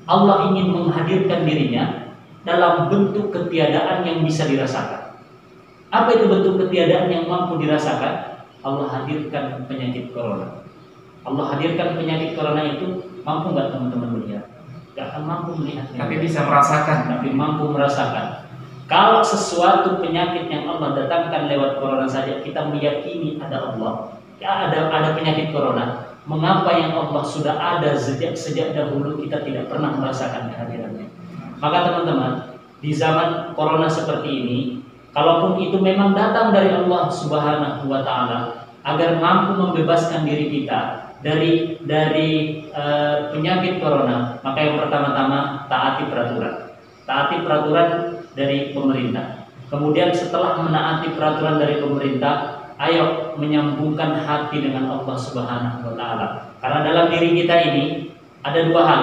Allah ingin menghadirkan dirinya dalam bentuk ketiadaan yang bisa dirasakan. Apa itu bentuk ketiadaan yang mampu dirasakan? Allah hadirkan penyakit corona. Allah hadirkan penyakit corona itu, mampu nggak teman-teman melihat? Nggak akan mampu melihatnya. Tapi bisa merasakan. Tapi mampu merasakan. Kalau sesuatu penyakit yang Allah datangkan lewat corona saja kita meyakini ada Allah, ya ada penyakit corona. Mengapa yang Allah sudah ada sejak dahulu kita tidak pernah merasakan kehadirannya? Maka teman-teman, di zaman corona seperti ini, kalaupun itu memang datang dari Allah Subhanahu wa Ta'ala, agar mampu membebaskan diri kita dari penyakit corona, maka yang pertama-tama taati peraturan dari pemerintah. Kemudian setelah menaati peraturan dari pemerintah, ayo menyambungkan hati dengan Allah Subhanahu wa Ta'ala. Karena dalam diri kita ini ada dua hal,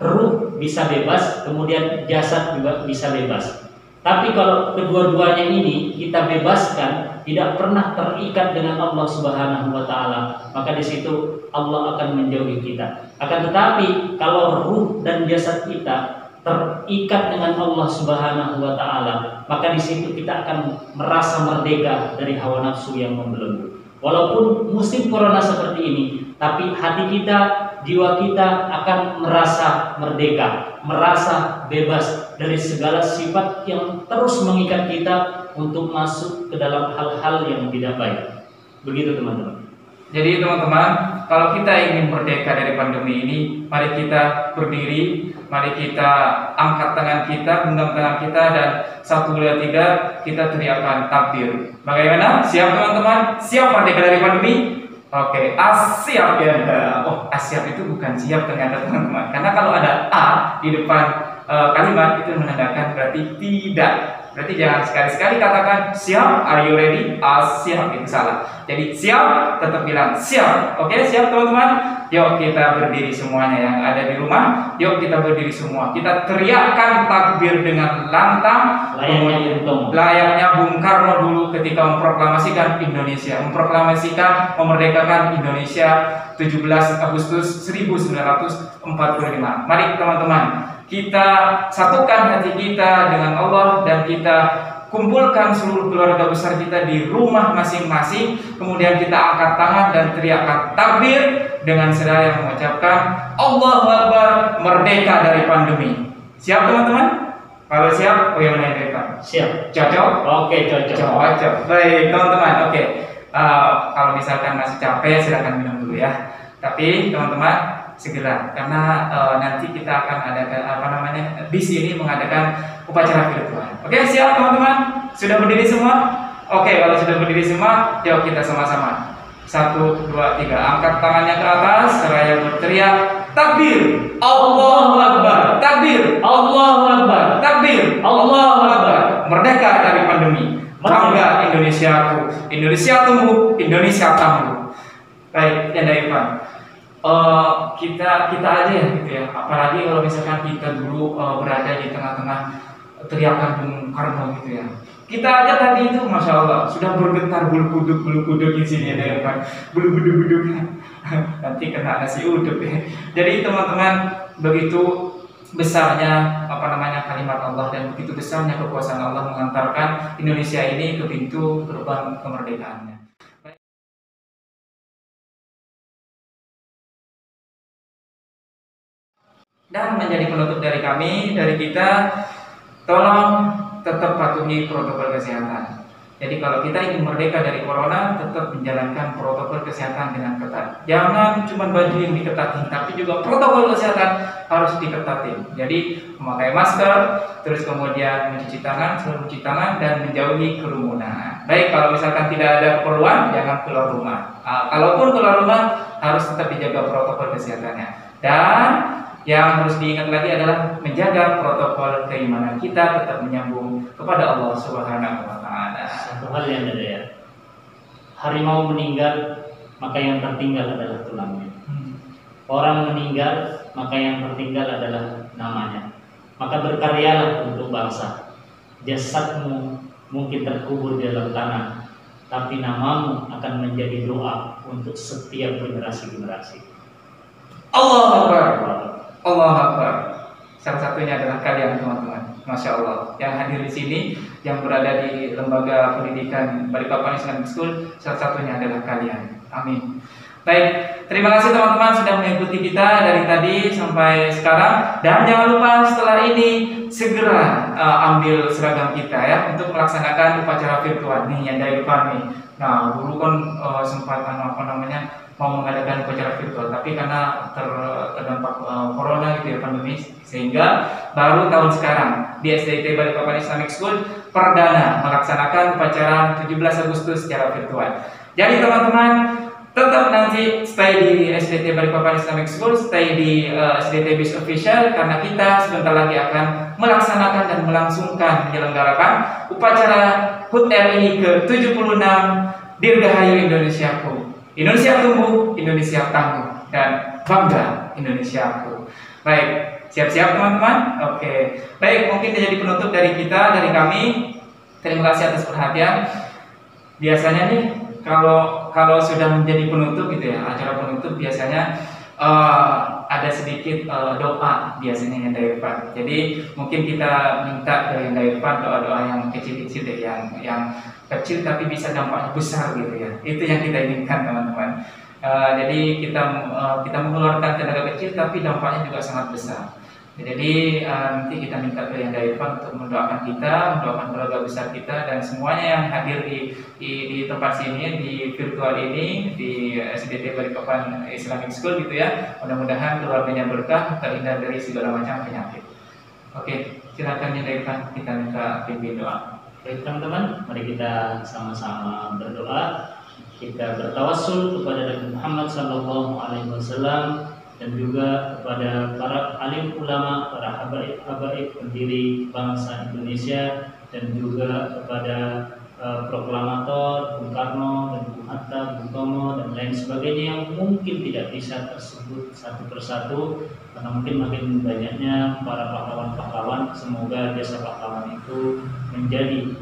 ruh bisa bebas, kemudian jasad juga bisa bebas. Tapi kalau kedua-duanya ini kita bebaskan, tidak pernah terikat dengan Allah Subhanahu wa Ta'ala, maka di situ Allah akan menjauhi kita. Akan tetapi kalau ruh dan jasad kita terikat dengan Allah Subhanahu wa Ta'ala, maka di situ kita akan merasa merdeka dari hawa nafsu yang membelenggu. Walaupun musim corona seperti ini, tapi hati kita, jiwa kita akan merasa merdeka, merasa bebas dari segala sifat yang terus mengikat kita untuk masuk ke dalam hal-hal yang tidak baik. Begitu teman-teman. Jadi teman-teman, kalau kita ingin merdeka dari pandemi ini, mari kita berdiri, mari kita angkat tangan kita, genggam tangan kita, dan 1, 2, 3 kita teriakkan takbir. Bagaimana? Siap teman-teman? Siap merdeka dari pandemi? Oke, siap ya. Oh, siap itu bukan siap ternyata teman-teman. Karena kalau ada A di depan kalimat itu menandakan berarti tidak. Berarti jangan sekali-sekali katakan siap, are you ready? Siap, itu salah. Jadi siap, tetap bilang siap. Oke, siap teman-teman? Yuk kita berdiri semuanya yang ada di rumah. Yuk kita berdiri semua. Kita teriakkan takbir dengan lantang. Layaknya Bung Karno dulu ketika memproklamasikan Indonesia, memproklamasikan memerdekakan Indonesia 17 Agustus 1945. Mari teman-teman, kita satukan hati kita dengan Allah dan kita kumpulkan seluruh keluarga besar kita di rumah masing-masing. Kemudian kita angkat tangan dan teriakkan takbir dengan seraya mengucapkan Allahu Akbar, merdeka dari pandemi. Siap teman-teman? Kalau siap, yang mana yang siap. Cocok? Oke, cocok. Cocok. Baik teman-teman. Oke. Kalau misalkan masih capek, silakan minum dulu ya. Tapi teman-teman segera, karena nanti kita akan adakan di sini mengadakan upacara virtual. Oke, siap teman-teman? Sudah berdiri semua? Oke, kalau sudah berdiri semua, yuk kita sama-sama. 1, 2, 3, angkat tangannya ke atas, seraya berteriak takbir, Allahu Akbar, takbir, Allahu Akbar, takbir, Allahu Akbar. Merdeka dari pandemi. Bangga Indonesiaku, Indonesia tumbuh, Indonesia tangguh. Baik, Yanda Irfan. Kita aja ya gitu ya. Apalagi kalau misalkan kita dulu berada di tengah-tengah teriakan Bung Karno gitu ya. Kita aja tadi itu masya Allah sudah bergetar bulu kuduk di sini ya kan, bulu kuduk. Nanti kena nasi uduk ya. Jadi teman-teman, begitu besarnya kalimat Allah dan begitu besarnya kekuasaan Allah mengantarkan Indonesia ini ke pintu gerbang kemerdekaannya. Dan menjadi penutup dari kami, dari kita, tolong tetap patuhi protokol kesehatan. Jadi kalau kita ingin merdeka dari corona, tetap menjalankan protokol kesehatan dengan ketat. Jangan cuma baju yang diketatin, tapi juga protokol kesehatan harus diketatin. Jadi memakai masker, terus kemudian mencuci tangan, selalu mencuci tangan, dan menjauhi kerumunan. Baik, kalau misalkan tidak ada keperluan, jangan keluar rumah. Kalaupun keluar rumah, harus tetap dijaga protokol kesehatannya. Dan yang harus diingat lagi adalah menjaga protokol keimanan kita, tetap menyambung kepada Allah Subhanahu wa taala. Satu hal yang ada ya. Harimau meninggal, maka yang tertinggal adalah tulangnya. Orang meninggal, maka yang tertinggal adalah namanya. Maka berkaryalah untuk bangsa. Jasadmu mungkin terkubur di dalam tanah, tapi namamu akan menjadi doa untuk setiap generasi-generasi. Allah Akbar. Allah Akbar. Salah satunya adalah kalian teman-teman. Masya Allah. Yang hadir di sini, yang berada di lembaga pendidikan Balikpapan Islamic School, salah satunya adalah kalian. Amin. Baik, terima kasih teman-teman sudah mengikuti kita dari tadi sampai sekarang. Dan jangan lupa setelah ini segera ambil seragam kita ya untuk melaksanakan upacara virtual nih yang dari depan nih. Nah, dulu kan sempat mau mengadakan upacara virtual, tapi karena terdampak corona gitu ya, pandemi, sehingga baru tahun sekarang di SDIT Balikpapan Islamic School perdana melaksanakan upacara 17 Agustus secara virtual. Jadi teman-teman tetap nanti stay di SDT Balikpapan Islamic School, stay di SDT BIS Official, karena kita sebentar lagi akan melaksanakan dan melangsungkan menyelenggarakan upacara HUT RI ke-76 Dirgahayu Indonesiaku. Indonesia tumbuh, Indonesia tangguh, dan bangga Indonesiaku. Baik, siap-siap teman-teman? Oke. Baik, mungkin jadi penutup dari kita, dari kami. Terima kasih atas perhatian. Biasanya nih kalau sudah menjadi penutup gitu ya, acara penutup biasanya ada sedikit doa biasanya yang dari depan. Jadi mungkin kita minta dari yang dari depan doa-doa yang kecil-kecil deh, yang kecil tapi bisa dampaknya besar gitu ya. Itu yang kita inginkan teman-teman. Jadi kita mengeluarkan tenaga kecil tapi dampaknya juga sangat besar. Jadi nanti kita minta ke yang dari depan untuk mendoakan kita, mendoakan keluarga besar kita dan semuanya yang hadir di tempat sini, di virtual ini, di SDT Balikpapan Islamic School gitu ya. Mudah-mudahan keluarganya berkah, terhindar dari segala macam penyakit. Oke, silakan yang dari depan kita minta pimpin doa. Baik teman-teman, mari kita sama-sama berdoa. Kita bertawassul kepada Nabi Muhammad SAW dan juga kepada para alim ulama, para habaib pendiri bangsa Indonesia, dan juga kepada proklamator Bung Karno dan Bung Hatta, Bung Tomo dan lain sebagainya yang mungkin tidak bisa tersebut satu persatu karena mungkin makin banyaknya para pahlawan-pahlawan. Semoga jasa pahlawan itu menjadi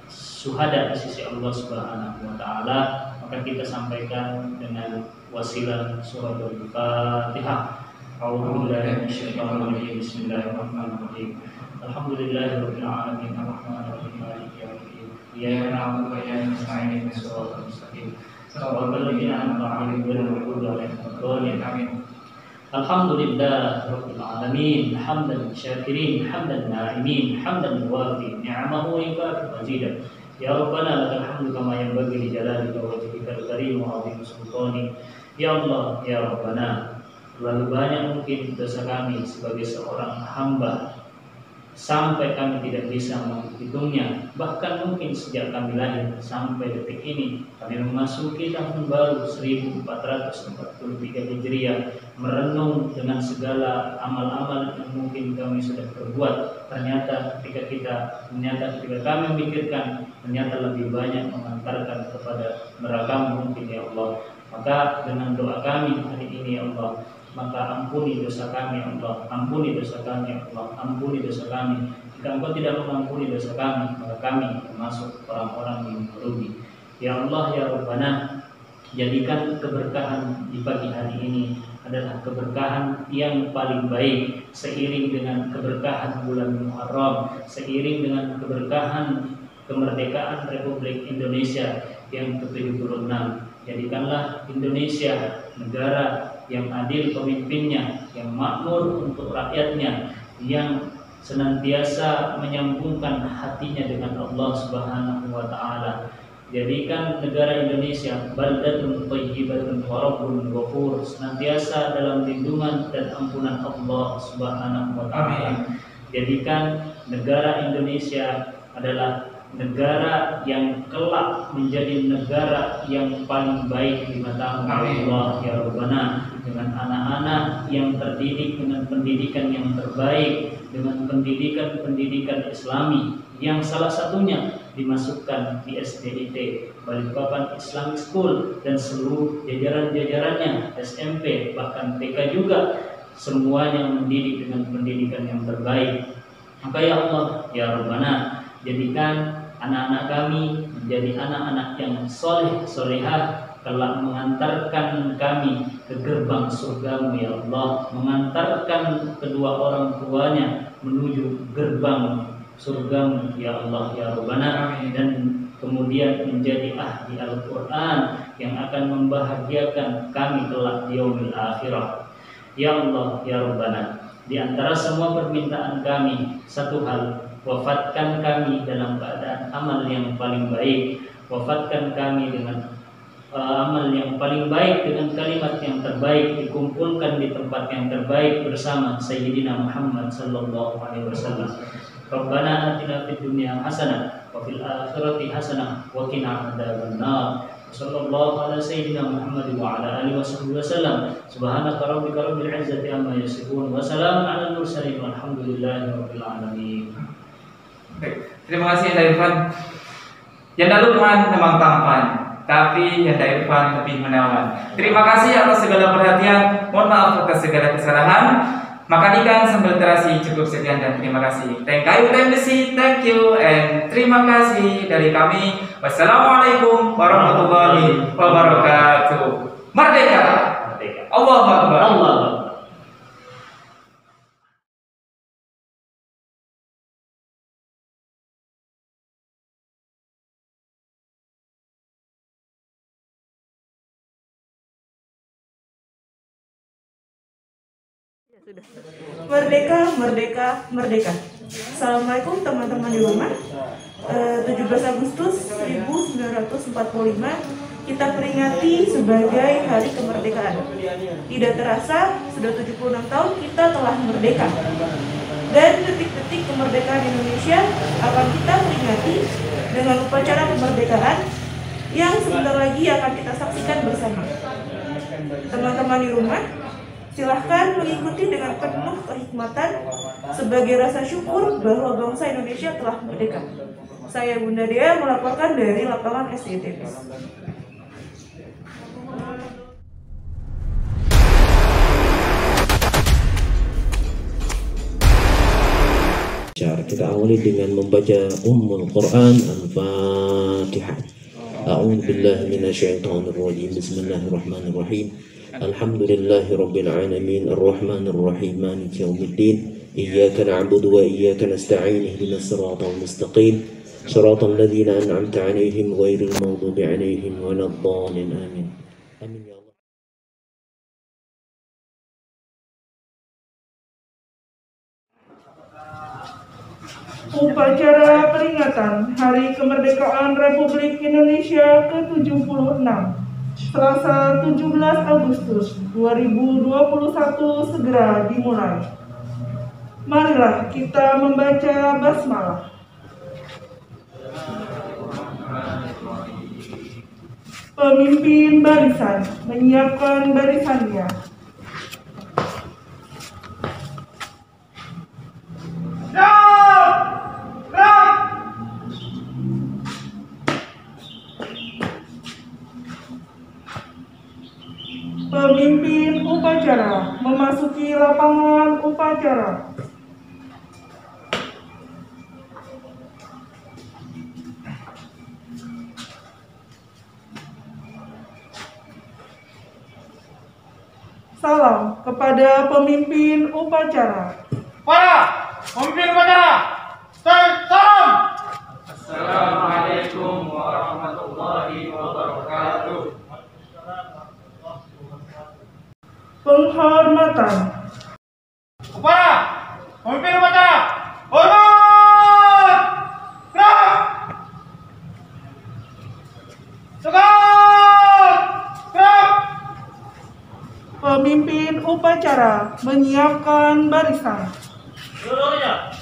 syuhada di sisi Allah Subhanahu wa taala. Maka kita sampaikan dengan wasilah surah Al-Fatihah. A'udzubillahi minasyaitonir rajim. Bismillahirrahmanirrahim. Alhamdulillahirabbil alamin arrahmanirrahim maliki yaumiddin. Iyyaka na'budu wa iyyaka nasta'in ihdinas siratal mustaqim. Shiratal ladzina an'amta 'alaihim ghairil maghdubi 'alaihim waladdallin. Amin. Alhamdulillahirabbil alamin hamdan syakirin hamdan na'imin hamdan muwafi ni'amahu wa yukafi mazidah. Ya Rabbana lakal hamdu kama yanbaghi li jalalika wa wajhikal karim wa 'azimi sultanik. Ya Allah, ya Rabbana, terlalu banyak mungkin dosa kami sebagai seorang hamba sampai kami tidak bisa menghitungnya. Bahkan mungkin sejak kami lahir sampai detik ini kami memasuki tahun baru 1443 Hijriah, merenung dengan segala amal-amal yang mungkin kami sudah perbuat. Ternyata ketika kami memikirkan, ternyata lebih banyak mengantarkan kepada neraka mungkin ya Allah. Maka dengan doa kami hari ini ya Allah, maka ampuni dosa kami ya Allah, ampuni dosa kami ya Allah, ampuni dosa kami. Jika Engkau tidak mengampuni dosa kami, maka kami termasuk orang-orang yang merugi. Ya Allah ya Rabbana, jadikan keberkahan di pagi hari ini adalah keberkahan yang paling baik, seiring dengan keberkahan bulan Muharram, seiring dengan keberkahan kemerdekaan Republik Indonesia yang ke-76. Jadikanlah Indonesia negara yang adil pemimpinnya, yang makmur untuk rakyatnya, yang senantiasa menyambungkan hatinya dengan Allah Subhanahu wa taala. Jadikan negara Indonesia baldatun thayyibatun wa rabbun ghafur, senantiasa dalam lindungan dan ampunan Allah Subhanahu wa taala. Jadikan negara Indonesia adalah negara yang kelak menjadi negara yang paling baik di mata Allah ya Rabbana, dengan anak-anak yang terdidik dengan pendidikan yang terbaik, dengan pendidikan-pendidikan Islami yang salah satunya dimasukkan di SDIT Balikpapan Islamic School dan seluruh jajaran-jajarannya SMP bahkan TK juga, semuanya mendidik dengan pendidikan yang terbaik. Maka ya Allah, ya Rabbana, jadikan anak-anak kami menjadi anak-anak yang soleh solehah, kelak mengantarkan kami ke gerbang surgamu ya Allah, mengantarkan kedua orang tuanya menuju gerbang surgamu ya Allah ya Rabbana, dan kemudian menjadi ahli Al-Quran yang akan membahagiakan kami kelak di yaumil akhirah ya Allah ya Rabbana. Di antara semua permintaan kami satu hal, wafatkan kami dalam keadaan amal yang paling baik, wafatkan kami dengan amal yang paling baik dengan kalimat yang terbaik, dikumpulkan di tempat yang terbaik bersama Sayyidina Muhammad sallallahu alaihi wasallam. Rabbana atina fid dunya hasanah wa fil akhirati hasanah wa qina adzabannar. Sallallahu ala sayyidina Muhammad wa ala alihi wasallam. Subhanaka rabbika rabbil izzati amma yasifun wa salamun alal mursalin walhamdulillahi rabbil alamin. Baik, terima kasih Yanda Irfan. Yanda Lukman memang tampan, tapi Yanda Irfan lebih menawan. Terima kasih atas segala perhatian. Mohon maaf atas segala kesalahan. Makan ikan sambil terasi, cukup sekian dan terima kasih. Thank you and terima kasih dari kami. Wassalamualaikum warahmatullahi wabarakatuh. Merdeka. Allahu Akbar. Allah Akbar. Merdeka, merdeka, merdeka. Assalamualaikum teman-teman di rumah. 17 Agustus 1945 kita peringati sebagai Hari Kemerdekaan. Tidak terasa sudah 76 tahun kita telah merdeka. Dan detik-detik kemerdekaan Indonesia akan kita peringati dengan upacara kemerdekaan yang sebentar lagi akan kita saksikan bersama. Teman-teman di rumah, silahkan mengikuti dengan penuh kehikmatan sebagai rasa syukur bahwa bangsa Indonesia telah merdeka. Saya Bunda Dea melaporkan dari lapangan SDIT. Kita awali dengan membaca Ummul Quran Al-Fatihah. A'udzu billahi minasyaitonir rajim. Bismillahirrahmanirrahim. Alhamdulillahi rabbil alamin arrahmanir rahim maliki yaumiddin iyyaka na'budu wa iyyaka nasta'in ihdinas siratal mustaqim siratal ladzina an'amta 'alaihim ghairil maghdubi 'alaihim waladdallin amin. Amin ya Allah. Upacara peringatan Hari Kemerdekaan Republik Indonesia ke-76 Selasa 17 Agustus 2021 segera dimulai. Marilah kita membaca basmalah. Pemimpin barisan menyiapkan barisannya. Pemimpin upacara memasuki lapangan upacara. Salam kepada pemimpin upacara. Para pemimpin upacara, salam. Assalamualaikum warahmatullahi wabarakatuh. Penghormatan. Para pemimpin upacara, hormat. Gerak. Tegak. Gerak. Pemimpin upacara menyiapkan barisan. Seluruhnya.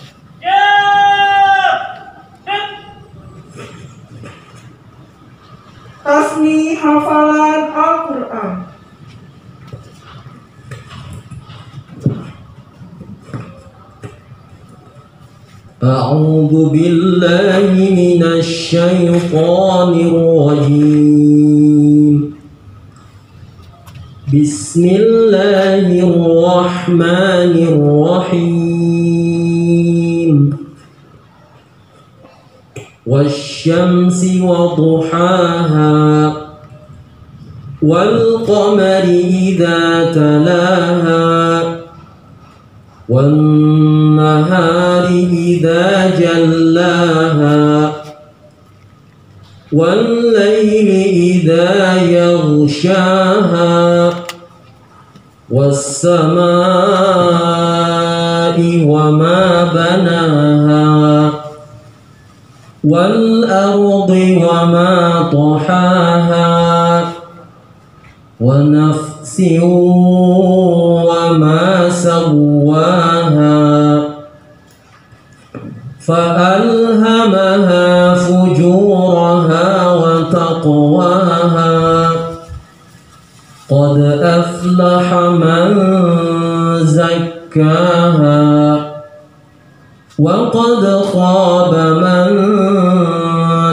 Tasmi hafalan Al-Quran. أعوذ بالله من الشيطان الرجيم. بسم الله الرحمن الرحيم. والشمس وضحاها والقمر إذا تلاها والنهار إذا جلاها والليل إذا يغشاها والسماء وما بناها والأرض وما طحاها ونفس وما سواها فألهمها فجورها وتقواها قد أفلح من زكاها وقد خاب من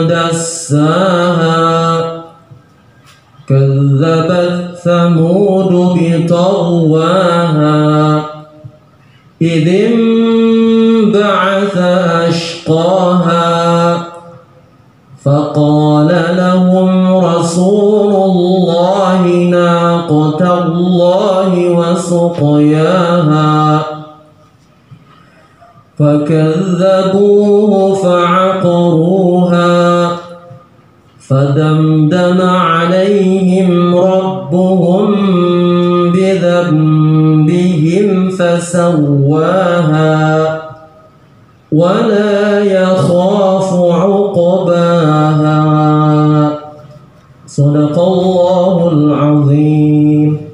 دساها كذبت ثمود بطغواها إذ انبعث أشقاها فقال لهم رسول الله ناقة الله وسقياها فكذبوه فعقروها فدمدم عليهم ربهم بذنبهم فسواها ولا يخاف عقباها. صدق الله العظيم.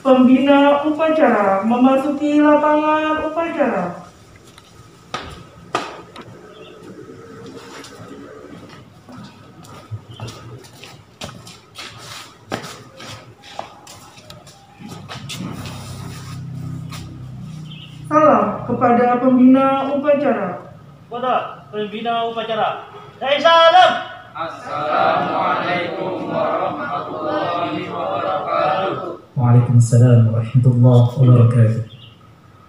Pembina upacara memasuki lapangan upacara. Salam kepada pembina upacara. Kepada pembina upacara. Saya salam. Assalamualaikum warahmatullahi wabarakatuh. Waalaikumsalam warahmatullahi wabarakatuh.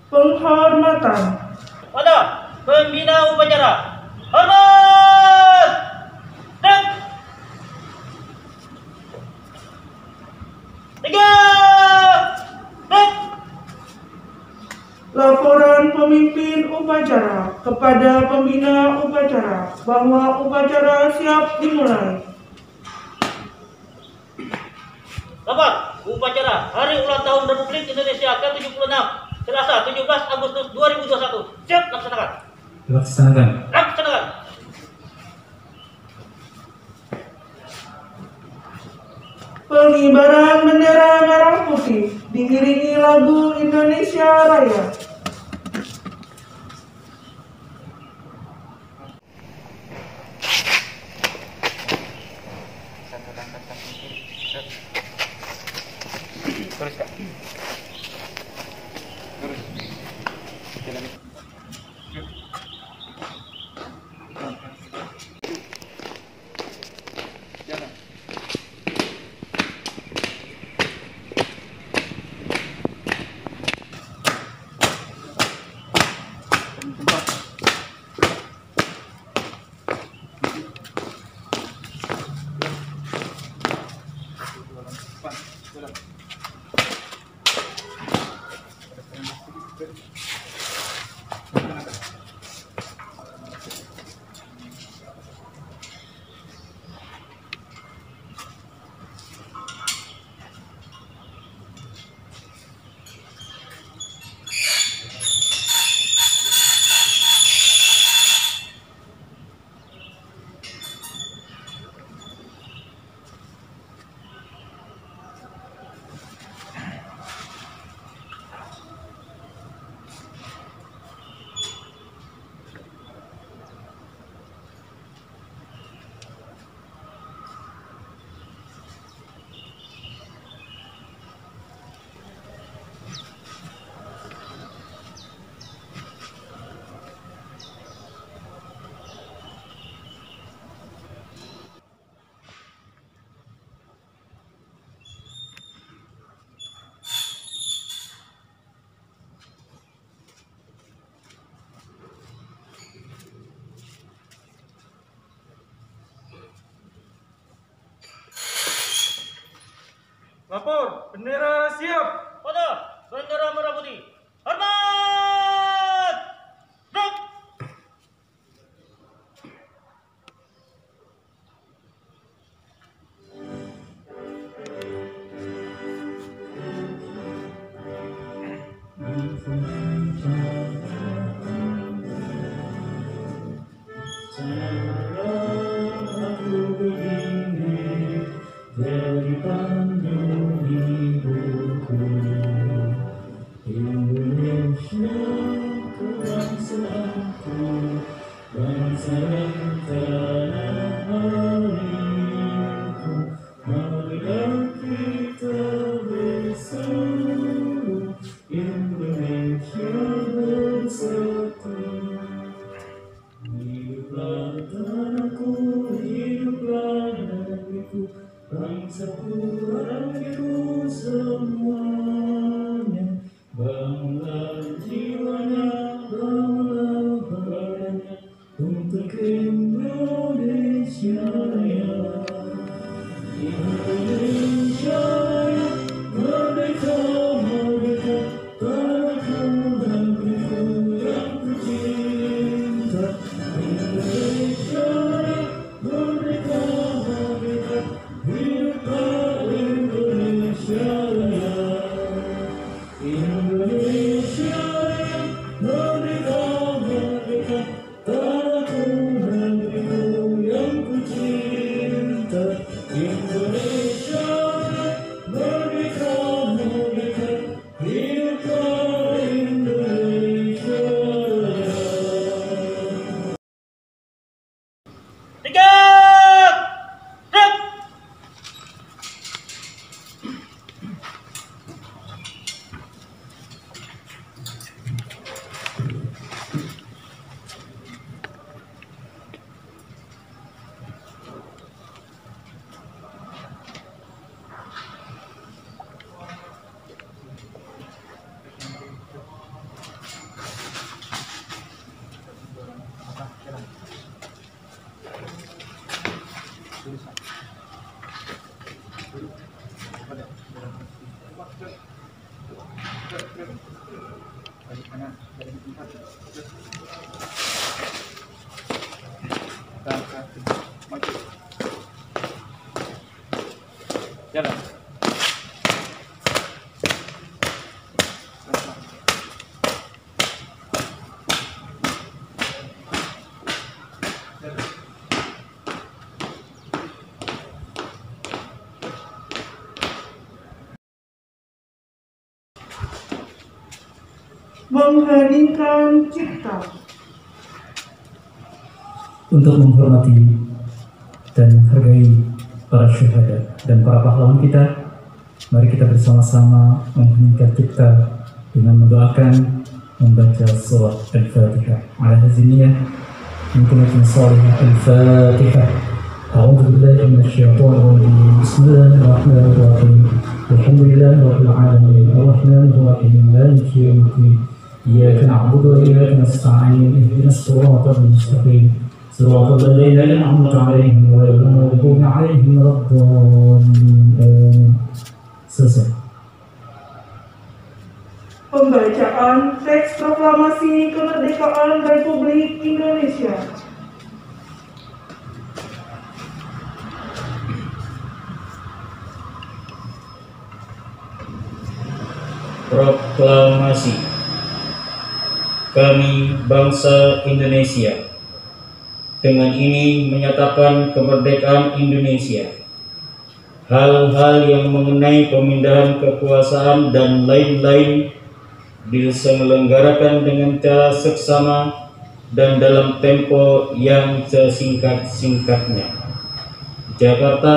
Penghormatan. Kepada pembina upacara. Hormat. Dan tiga. Dan Laporan pemimpin upacara kepada pembina upacara bahwa upacara siap dimulai. Rapat upacara Hari Ulang Tahun Republik Indonesia ke-76 Selasa 17 Agustus 2021. Siap laksanakan. Laksanakan. Laksanakan. Pengibaran bendera merah putih diiringi lagu Indonesia Raya. Terus Kak. Terus. Jalan. Jalan. Lapor, bendera siap. Pada bendera merah putih. Hormat. Gerak. Dari pandang hidupku, Indonesia kebangsaanku, bangsa dan tanah airku. Marilah kita bersatu, Indonesia bersatu. Hiduplah tanahku, hiduplah negeriku, bangsaku, rakyatku semuanya. Bangunlah jiwanya, bangunlah badannya untuk Indonesia Raya. Indonesia Raya, merdeka, merdeka, tanahku, negeriku yang kucinta. Indonesia Raya, merdeka, merdeka, hiduplah Indonesia Raya. Indonesia Raya, merdeka, merdeka, tanahku, negeriku yang kucinta. Indonesia Raya, merdeka, merdeka, hiduplah Indonesia Raya. Tiga. Gerak. Jalan. Mengheningkan cipta. Untuk menghormati dan menghargai para syuhada dan para pahlawan kita, mari kita bersama-sama mengheningkan cipta dengan mendoakan membaca surat Al-Fatihah. Ala haziniyah mungkin salihah Al-Fatihah. A'udzu billahi minasyaitonir rajim. Bismillahirrahmanirrahim. Alhamdulillahi rabbil alamin. Arrahmanir rahim. Maliki yaumiddin. إياك نعبد وإياك نستعين اهدنا الصراط المستقيم صراط الذين أنعمت عليهم غير المغضوب عليهم ولا الضالين. Selesai. Pembacaan teks proklamasi kemerdekaan Republik Indonesia. Proklamasi. Kami bangsa Indonesia dengan ini menyatakan kemerdekaan Indonesia. Hal-hal yang mengenai pemindahan kekuasaan dan lain-lain diselenggarakan dengan cara seksama dan dalam tempo yang sesingkat-singkatnya. Jakarta,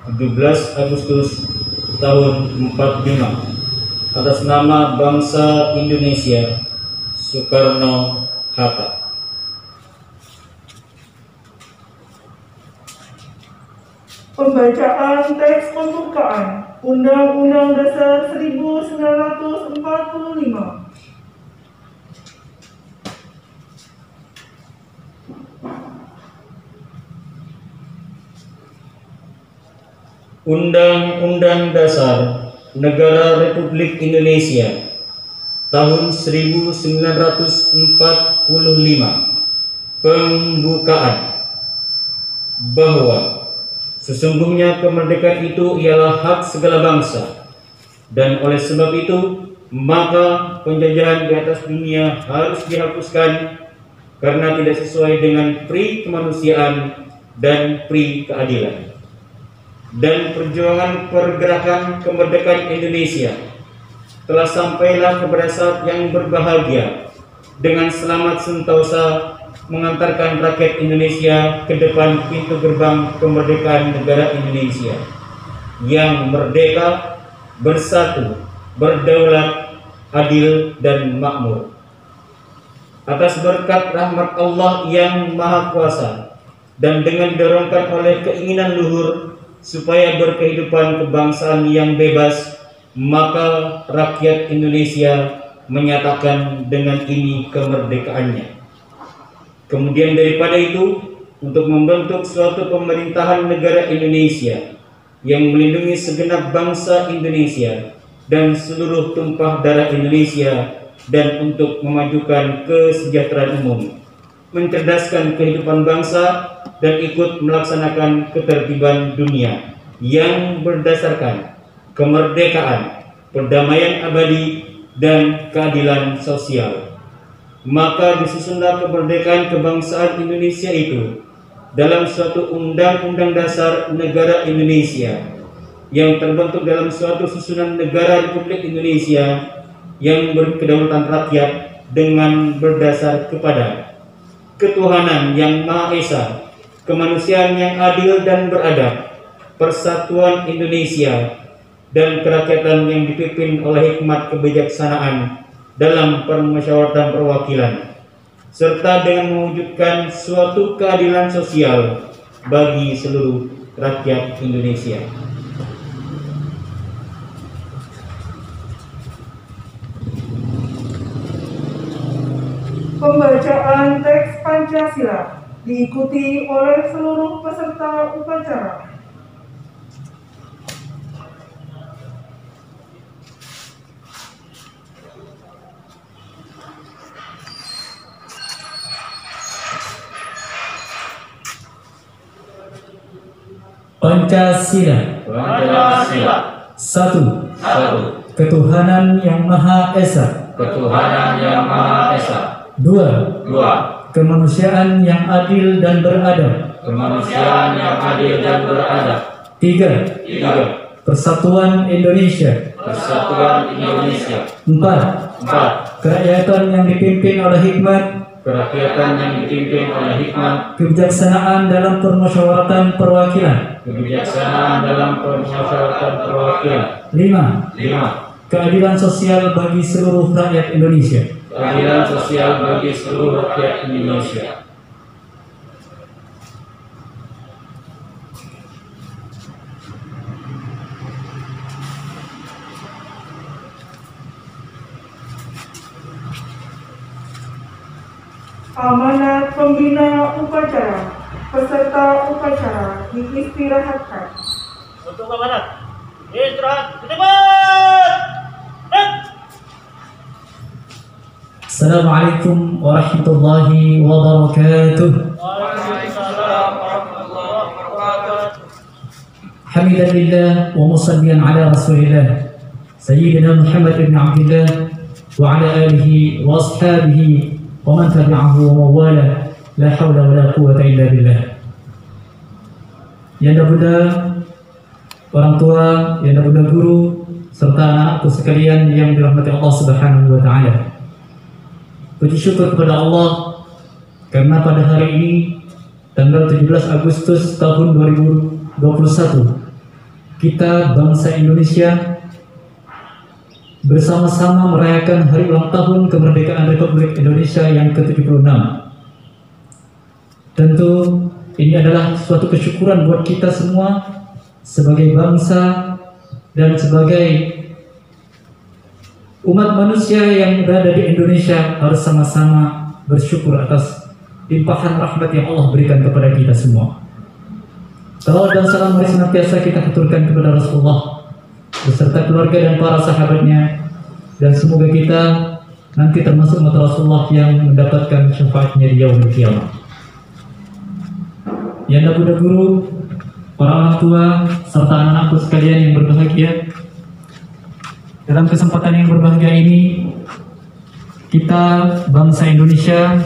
17 Agustus tahun 45. Atas nama bangsa Indonesia, Soekarno-Hatta. Pembacaan teks pembukaan Undang-Undang Dasar 1945. Undang-Undang Dasar Negara Republik Indonesia tahun 1945 pembukaan bahwa sesungguhnya kemerdekaan itu ialah hak segala bangsa, dan oleh sebab itu maka penjajahan di atas dunia harus dihapuskan karena tidak sesuai dengan pri kemanusiaan dan pri keadilan. Dan perjuangan pergerakan kemerdekaan Indonesia telah sampailah kepada saat yang berbahagia dengan selamat sentosa mengantarkan rakyat Indonesia ke depan pintu gerbang kemerdekaan negara Indonesia yang merdeka, bersatu, berdaulat, adil, dan makmur. Atas berkat rahmat Allah yang Maha Kuasa dan dengan didorongkan oleh keinginan luhur supaya berkehidupan kebangsaan yang bebas, maka rakyat Indonesia menyatakan dengan ini kemerdekaannya. Kemudian daripada itu, untuk membentuk suatu pemerintahan negara Indonesia yang melindungi segenap bangsa Indonesia dan seluruh tumpah darah Indonesia, dan untuk memajukan kesejahteraan umum, mencerdaskan kehidupan bangsa, dan ikut melaksanakan ketertiban dunia yang berdasarkan kemerdekaan, perdamaian abadi, dan keadilan sosial. Maka disusunlah kemerdekaan kebangsaan Indonesia itu dalam suatu Undang-Undang Dasar Negara Indonesia yang terbentuk dalam suatu susunan negara Republik Indonesia yang berkedaulatan rakyat dengan berdasar kepada ketuhanan yang Maha Esa, kemanusiaan yang adil dan beradab, persatuan Indonesia, dan kerakyatan yang dipimpin oleh hikmat kebijaksanaan dalam permusyawaratan perwakilan, serta dengan mewujudkan suatu keadilan sosial bagi seluruh rakyat Indonesia. Pembacaan teks Pancasila diikuti oleh seluruh peserta upacara. Pancasila. Pancasila. Satu. Ketuhanan yang Maha Esa. Ketuhanan yang Maha Esa. Dua. Kemanusiaan yang adil dan beradab. Kemanusiaan yang adil dan beradab. Tiga. Persatuan Indonesia. Persatuan Indonesia. Empat. Kerakyatan yang dipimpin oleh hikmat. Kerakyatan yang dipimpin oleh hikmat. Kebijaksanaan dalam permusyawaratan perwakilan. Kebijaksanaan dalam permusyawaratan perwakilan. Lima. Keadilan sosial bagi seluruh rakyat Indonesia. Keadilan sosial bagi seluruh rakyat Indonesia. Amanat pembina upacara, peserta upacara diistirahatkan. Untuk amanat. Istirahat. Cepat. Assalamualaikum warahmatullahi wabarakatuh. Waalaikumsalam warahmatullahi wabarakatuh. Hamidalillah wa musallian ala rasulillah Sayyidina Muhammad ibn Abdullah wa ala alihi wa ashabihi wa man tabi'ahu wa mawala, la hawla wa la quwwata illa billah. Yanda Bunda, orang tua, Yanda Bunda guru, serta anak-anakku sekalian yang dirahmati Allah Subhanahu wa taala. Puji syukur kepada Allah karena pada hari ini tanggal 17 Agustus tahun 2021 kita bangsa Indonesia bersama-sama merayakan hari ulang tahun kemerdekaan Republik Indonesia yang ke-76. Tentu ini adalah suatu kesyukuran buat kita semua sebagai bangsa dan sebagai umat manusia yang berada di Indonesia, harus sama-sama bersyukur atas limpahan rahmat yang Allah berikan kepada kita semua. Salawat dan salam mari senantiasa kita haturkan kepada Rasulullah beserta keluarga dan para sahabatnya, dan semoga kita nanti termasuk umat Rasulullah yang mendapatkan syafaatnya di yaumul qiyamah. Yanda Bunda Guru, para orang tua serta anak-anakku sekalian yang berbahagia, dalam kesempatan yang berbahagia ini kita bangsa Indonesia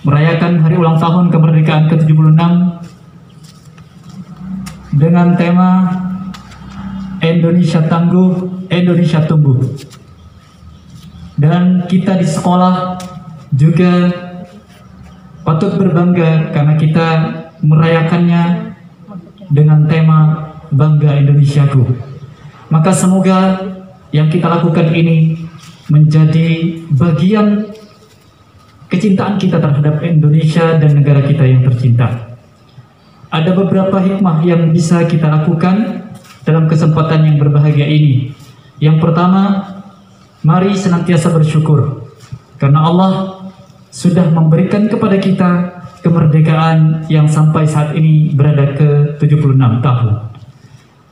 merayakan hari ulang tahun kemerdekaan ke-76 dengan tema Indonesia Tangguh, Indonesia Tumbuh. Dan kita di sekolah juga patut berbangga karena kita merayakannya dengan tema Bangga Indonesiaku. Maka semoga yang kita lakukan ini menjadi bagian kecintaan kita terhadap Indonesia dan negara kita yang tercinta. Ada beberapa hikmah yang bisa kita lakukan dalam kesempatan yang berbahagia ini. Yang pertama, mari senantiasa bersyukur karena Allah sudah memberikan kepada kita kemerdekaan yang sampai saat ini berada ke 76 tahun.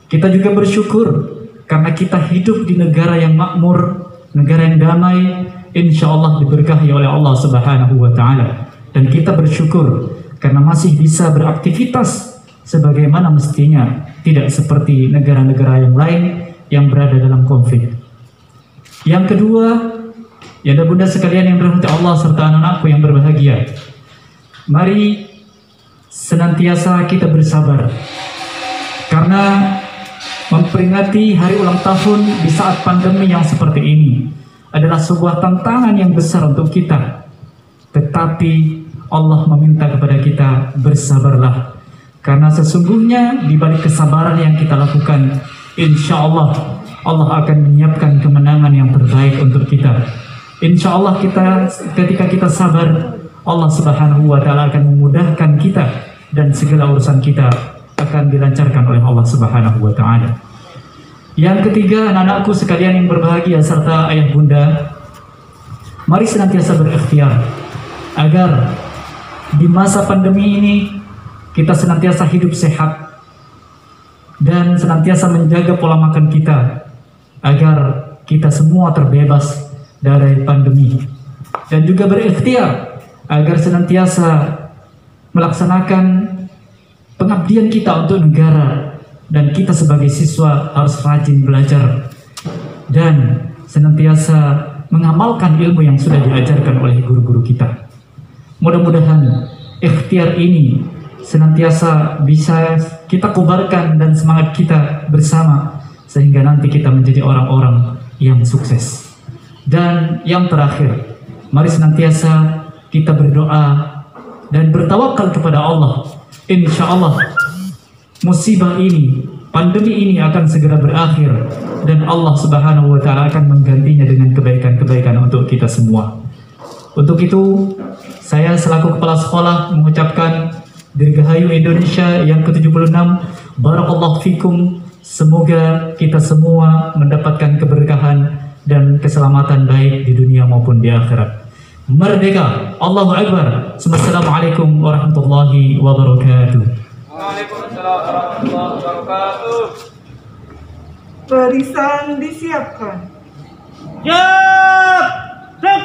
Kita juga bersyukur karena kita hidup di negara yang makmur, negara yang damai, insya Allah diberkahi oleh Allah Subhanahu wa Ta'ala. Dan kita bersyukur karena masih bisa beraktivitas sebagaimana mestinya, tidak seperti negara-negara yang lain yang berada dalam konflik. Yang kedua, ya bunda sekalian yang dirahmati Allah serta anak-anakku yang berbahagia, mari senantiasa kita bersabar karena memperingati hari ulang tahun di saat pandemi yang seperti ini adalah sebuah tantangan yang besar untuk kita. Tetapi Allah meminta kepada kita bersabarlah, karena sesungguhnya di balik kesabaran yang kita lakukan, insya Allah Allah akan menyiapkan kemenangan yang terbaik untuk kita. Insya Allah ketika kita sabar, Allah Subhanahu wa Ta'ala akan memudahkan kita dan segala urusan kita akan dilancarkan oleh Allah Subhanahu wa Ta'ala. Yang ketiga, anak-anakku sekalian yang berbahagia serta ayah bunda, mari senantiasa berikhtiar agar di masa pandemi ini kita senantiasa hidup sehat dan senantiasa menjaga pola makan kita agar kita semua terbebas dari pandemi, dan juga berikhtiar agar senantiasa melaksanakan pengabdian kita untuk negara, dan kita sebagai siswa harus rajin belajar dan senantiasa mengamalkan ilmu yang sudah diajarkan oleh guru-guru kita. Mudah-mudahan ikhtiar ini senantiasa bisa kita kobarkan dan semangat kita bersama sehingga nanti kita menjadi orang-orang yang sukses. Dan yang terakhir, mari senantiasa kita berdoa dan bertawakal kepada Allah. Insya Allah musibah ini, pandemi ini akan segera berakhir dan Allah Subhanahu wa Ta'ala akan menggantinya dengan kebaikan-kebaikan untuk kita semua. Untuk itu, saya selaku kepala sekolah mengucapkan Dirgahayu Indonesia yang ke-76, Barakallahu fikum. Semoga kita semua mendapatkan keberkahan dan keselamatan baik di dunia maupun di akhirat. Merdeka! Allahu Akbar! Assalamualaikum warahmatullahi wabarakatuh. Waalaikumsalam warahmatullahi wabarakatuh. Barisan disiapkan. Siap! Siap!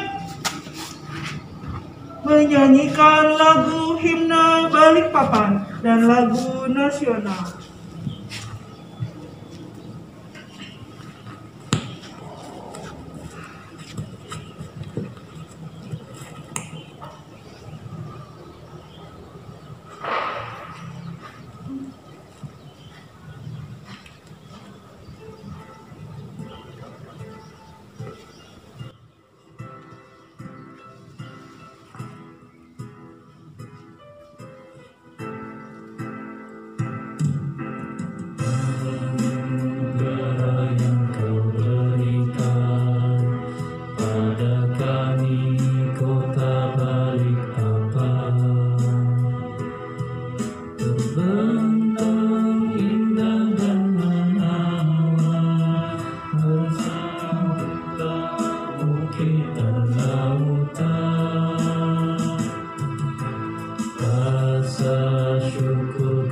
Menyanyikan lagu himne Balikpapan dan lagu nasional. Rasa syukur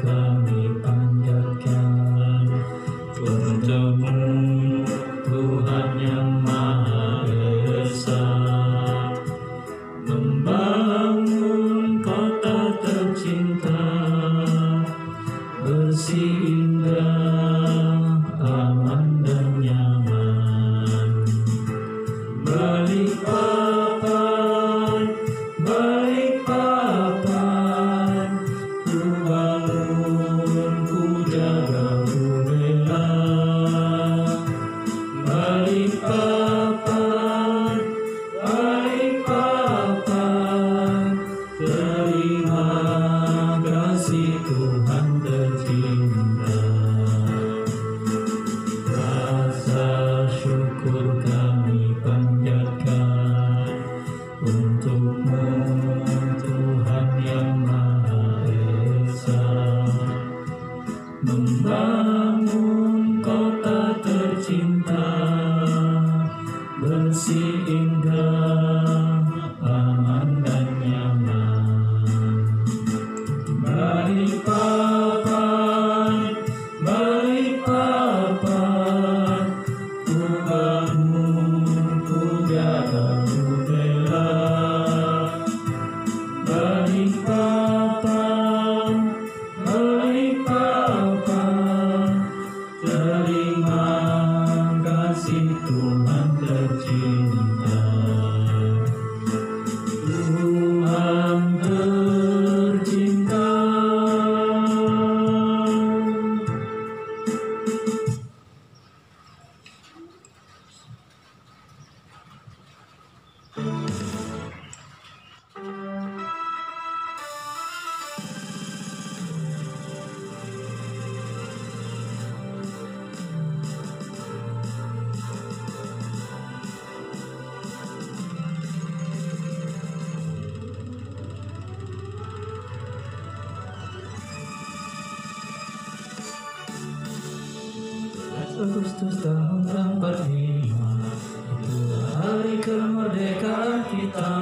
Agustus tahun 45, itulah hari kemerdekaan kita.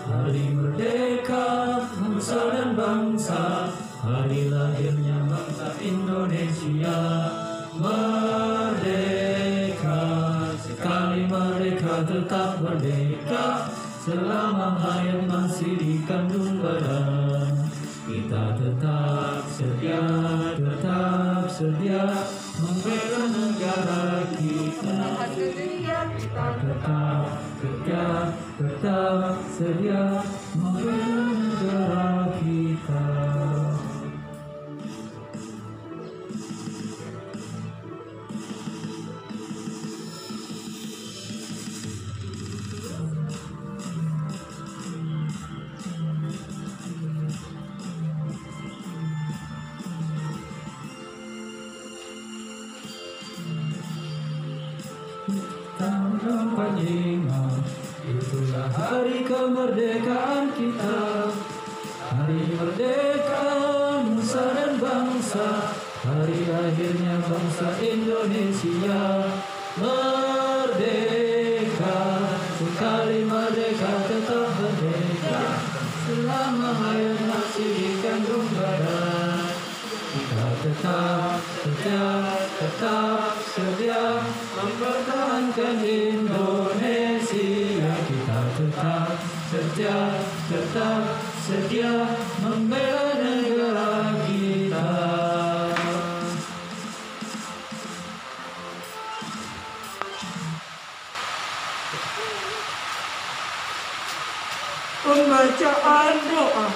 Hari merdeka bangsa dan bangsa, hari lahirnya bangsa Indonesia. Merdeka, sekali merdeka tetap merdeka, selama hayat masih di kandung badan. Kita tetap setia membela negara kita. Kita tetap setia membela negara kita. Tahun 45, itulah hari kemerdekaan kita. Hari merdeka nusa dan bangsa, hari lahirnya bangsa Indonesia. Merdeka, sekali merdeka tetap merdeka, selama hayat masih di kandung badan. Kita tetap setia mempertahankan Indonesia. Kita tetap setia membela negara kita. Pembacaan doa.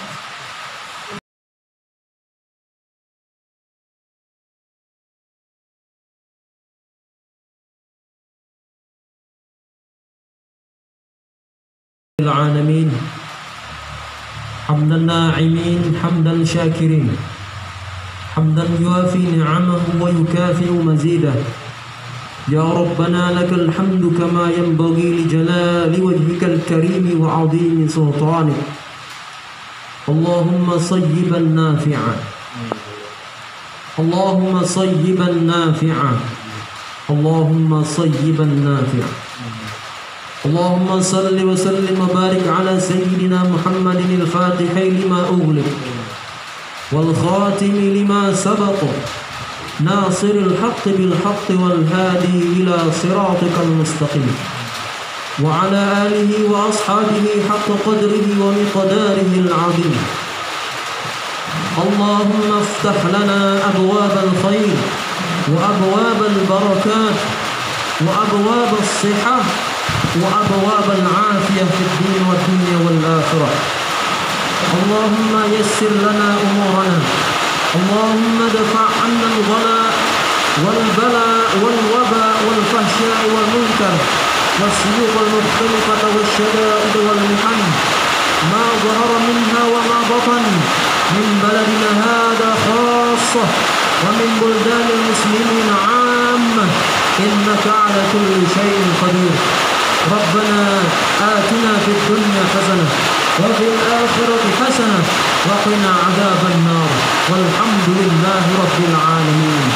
العالمين حمدا الناعمين حمدا شاكرين حمدا يوافي نعمه ويكافئ مزيده. يا ربنا لك الحمد كما ينبغي لجلال وجهك الكريم وعظيم سلطانك. اللهم صيبا نافعا، اللهم صيبا نافعا، اللهم صيبا نافعا. اللهم صل وسلم وبارك على سيدنا محمد الفاتح لما أغلق والخاتم لما سبق ناصر الحق بالحق والهادي إلى صراطك المستقيم وعلى آله وأصحابه حق قدره ومقداره العظيم. اللهم افتح لنا أبواب الخير وأبواب البركات وأبواب الصحة وأبواب العافية في الدين والدنيا والآخرة. اللهم يسر لنا أمورنا، اللهم دفع عنا الغلاء والبلاء والوباء والفحشاء والمنكر والسيوف المختلفة والشدائد والمحن ما ظهر منها وما بطن من بلدنا هذا خاصة ومن بلدان المسلمين عامة، إنك على كل شيء قدير. ربنا آتنا في الدنيا حسنة وفي الآخرة حسنة وقنا عذاب النار والحمد لله رب العالمين.